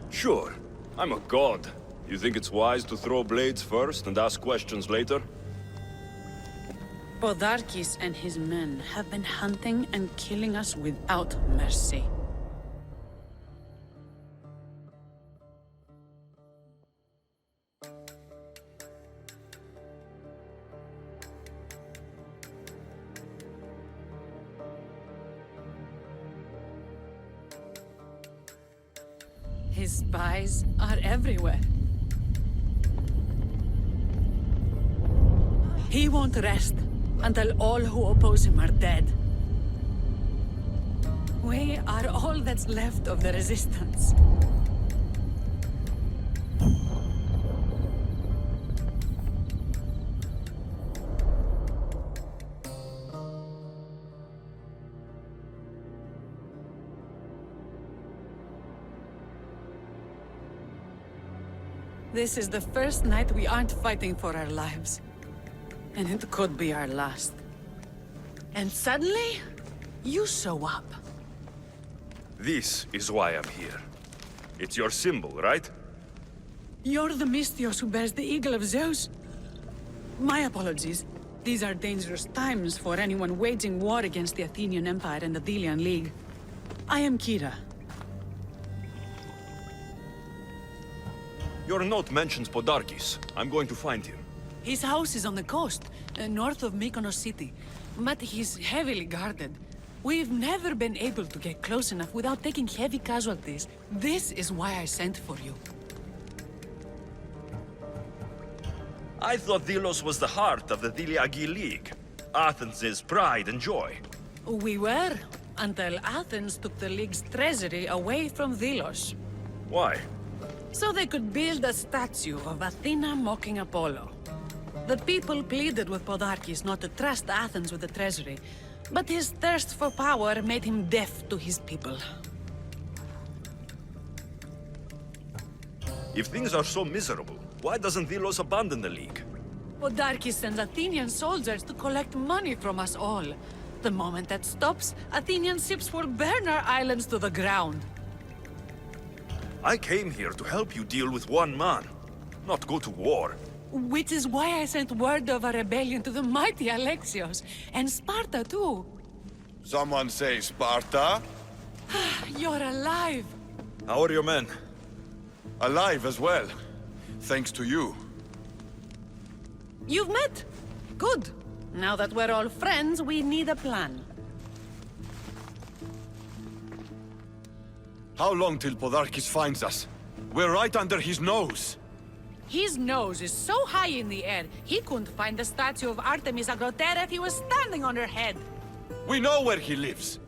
Sure, I'm a god. You think it's wise to throw blades first and ask questions later? Podarkes and his men have been hunting and killing us without mercy. His spies are everywhere. He won't rest until all who oppose him are dead. We are all that's left of the resistance. This is the first night we aren't fighting for our lives. And it could be our last. And suddenly, you show up. This is why I'm here. It's your symbol, right? You're the Mystios who bears the eagle of Zeus? My apologies. These are dangerous times for anyone waging war against the Athenian Empire and the Delian League. I am Kira. Your note mentions Podarkes. I'm going to find him. His house is on the coast, north of Mykonos city. But he's heavily guarded. We've never been able to get close enough without taking heavy casualties. This is why I sent for you. I thought Delos was the heart of the Deliagi League. Athens' pride and joy. We were, until Athens took the League's treasury away from Delos. Why? So they could build a statue of Athena mocking Apollo. The people pleaded with Podarkes not to trust Athens with the treasury, but his thirst for power made him deaf to his people. If things are so miserable, why doesn't Delos abandon the League? Podarkes sends Athenian soldiers to collect money from us all. The moment that stops, Athenian ships will burn our islands to the ground. I came here to help you deal with one man, not go to war. Which is why I sent word of a rebellion to the mighty Alexios, and Sparta too. Someone say Sparta? You're alive! How are your men? Alive as well, thanks to you. You've met? Good. Now that we're all friends, we need a plan. How long till Podarkes finds us? We're right under his nose. His nose is so high in the air, he couldn't find the statue of Artemis Agrotera if he was standing on her head. We know where he lives.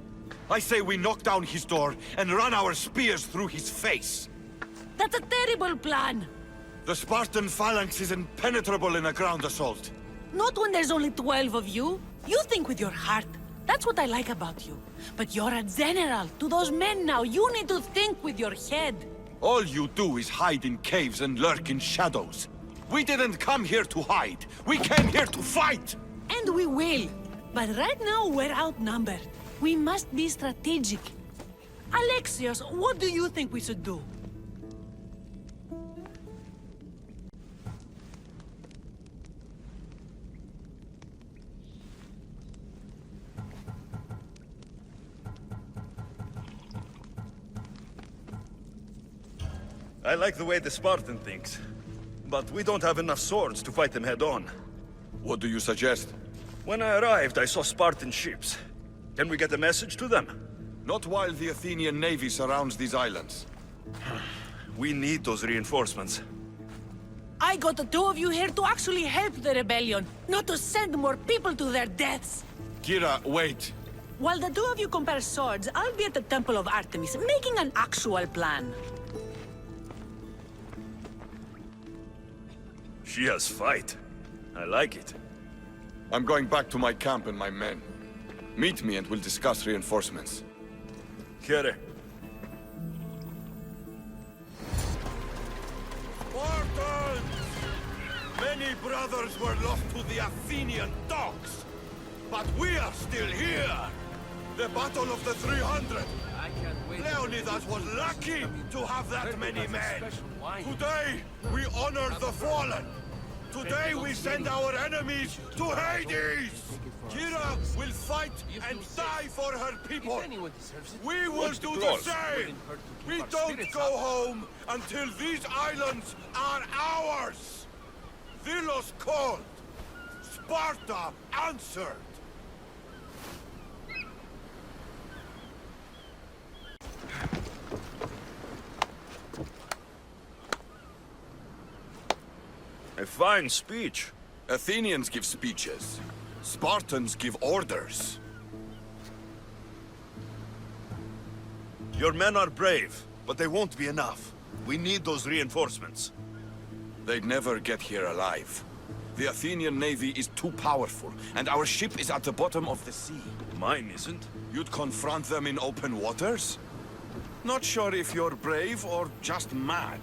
I say we knock down his door and run our spears through his face. That's a terrible plan. The Spartan phalanx is impenetrable in a ground assault. Not when there's only 12 of you. You think with your heart. That's what I like about you. But you're a general. To those men now, you need to think with your head. All you do is hide in caves and lurk in shadows. We didn't come here to hide. We came here to fight! And we will. But right now, we're outnumbered. We must be strategic. Alexios, what do you think we should do? I like the way the Spartan thinks. But we don't have enough swords to fight them head-on. What do you suggest? When I arrived, I saw Spartan ships. Can we get a message to them? Not while the Athenian navy surrounds these islands. We need those reinforcements. I got the two of you here to actually help the rebellion, not to send more people to their deaths. Kira, wait. While the two of you compare swords, I'll be at the Temple of Artemis, making an actual plan. She has fight. I like it. I'm going back to my camp and my men. Meet me and we'll discuss reinforcements. Here. Spartans! Many brothers were lost to the Athenian dogs. But we are still here! The Battle of the 300! Leonidas was lucky to have that many men! Today, we honor the fallen! Today, we send our enemies to Hades! Kira will fight and die for her people! We will do the same! We don't go home until these islands are ours! Delos called! Sparta answered! A fine speech. Athenians give speeches. Spartans give orders. Your men are brave, but they won't be enough. We need those reinforcements. They'd never get here alive. The Athenian navy is too powerful, and our ship is at the bottom of the sea. Mine isn't. You'd confront them in open waters? Not sure if you're brave or just mad.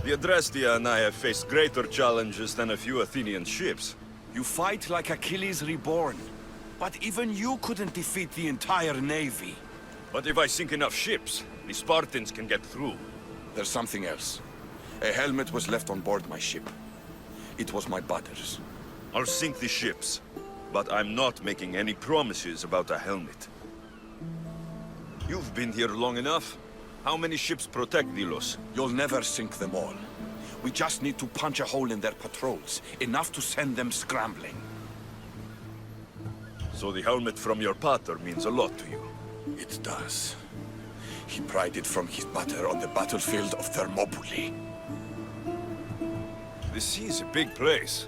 The Adrestia and I have faced greater challenges than a few Athenian ships. You fight like Achilles reborn. But even you couldn't defeat the entire navy. But if I sink enough ships, the Spartans can get through. There's something else. A helmet was left on board my ship. It was my brother's. I'll sink the ships, but I'm not making any promises about a helmet. You've been here long enough. How many ships protect Delos? You'll never sink them all. We just need to punch a hole in their patrols, enough to send them scrambling. So the helmet from your pater means a lot to you? It does. He pried it from his pater on the battlefield of Thermopylae. The sea is a big place.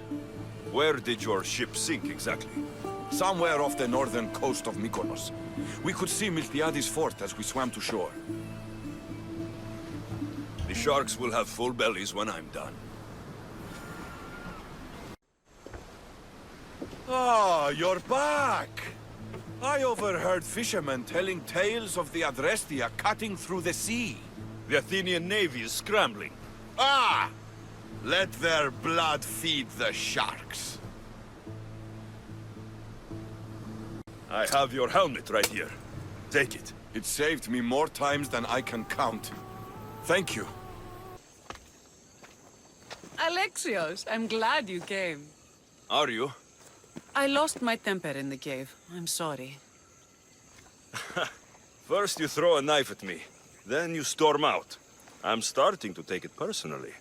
Where did your ship sink exactly? Somewhere off the northern coast of Mykonos. We could see Miltiades fort as we swam to shore. The sharks will have full bellies when I'm done. Ah, you're back! I overheard fishermen telling tales of the Adrestia cutting through the sea. The Athenian navy is scrambling. Ah! Let their blood feed the sharks. I have your helmet right here. Take it. It saved me more times than I can count. Thank you. Alexios, I'm glad you came. Are you? I lost my temper in the cave. I'm sorry. First you throw a knife at me, then you storm out. I'm starting to take it personally.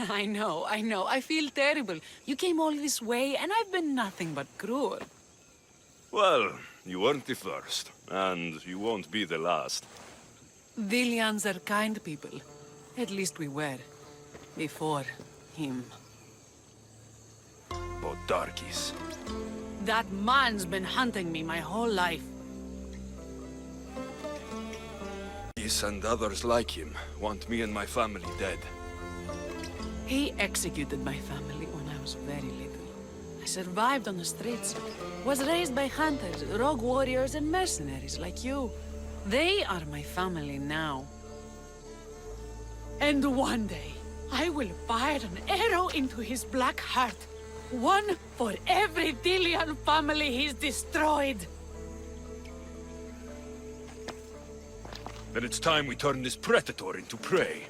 I know. I feel terrible. You came all this way, and I've been nothing but cruel. Well, you weren't the first, and you won't be the last. Vilians are kind people. At least we were. before him. Podarkis. That man's been hunting me my whole life. He and others like him want me and my family dead. He executed my family when I was very little. I survived on the streets, was raised by hunters, rogue warriors, and mercenaries like you. They are my family now. And one day, I will fire an arrow into his black heart. One for every Dilian family he's destroyed. Then it's time we turn this predator into prey.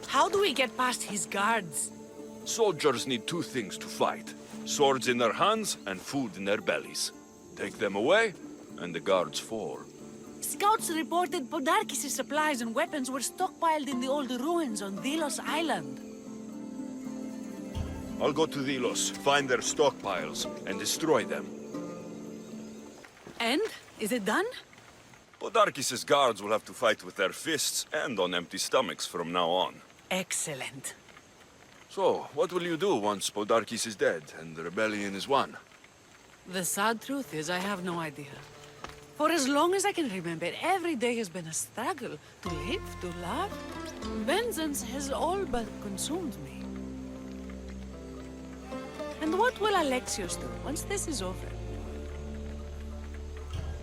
How do we get past his guards? Soldiers need two things to fight. Swords in their hands and food in their bellies. Take them away, and the guards fall. Scouts reported Podarkis' supplies and weapons were stockpiled in the old ruins on Delos Island. I'll go to Delos, find their stockpiles, and destroy them. And? Is it done? Podarkis' guards will have to fight with their fists and on empty stomachs from now on. Excellent. So, what will you do once Podarkis is dead and the rebellion is won? The sad truth is I have no idea. For as long as I can remember, every day has been a struggle to live, to love. Vengeance has all but consumed me. And what will Alexios do once this is over?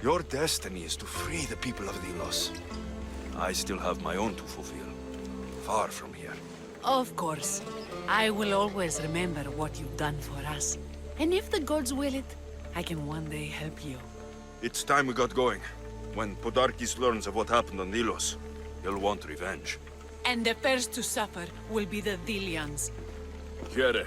Your destiny is to free the people of Delos. I still have my own to fulfill. Far from here. Of course. I will always remember what you've done for us. And if the gods will it, I can one day help you. It's time we got going. When Podarkis learns of what happened on Delos, he'll want revenge. And the first to suffer will be the Dilians. Here.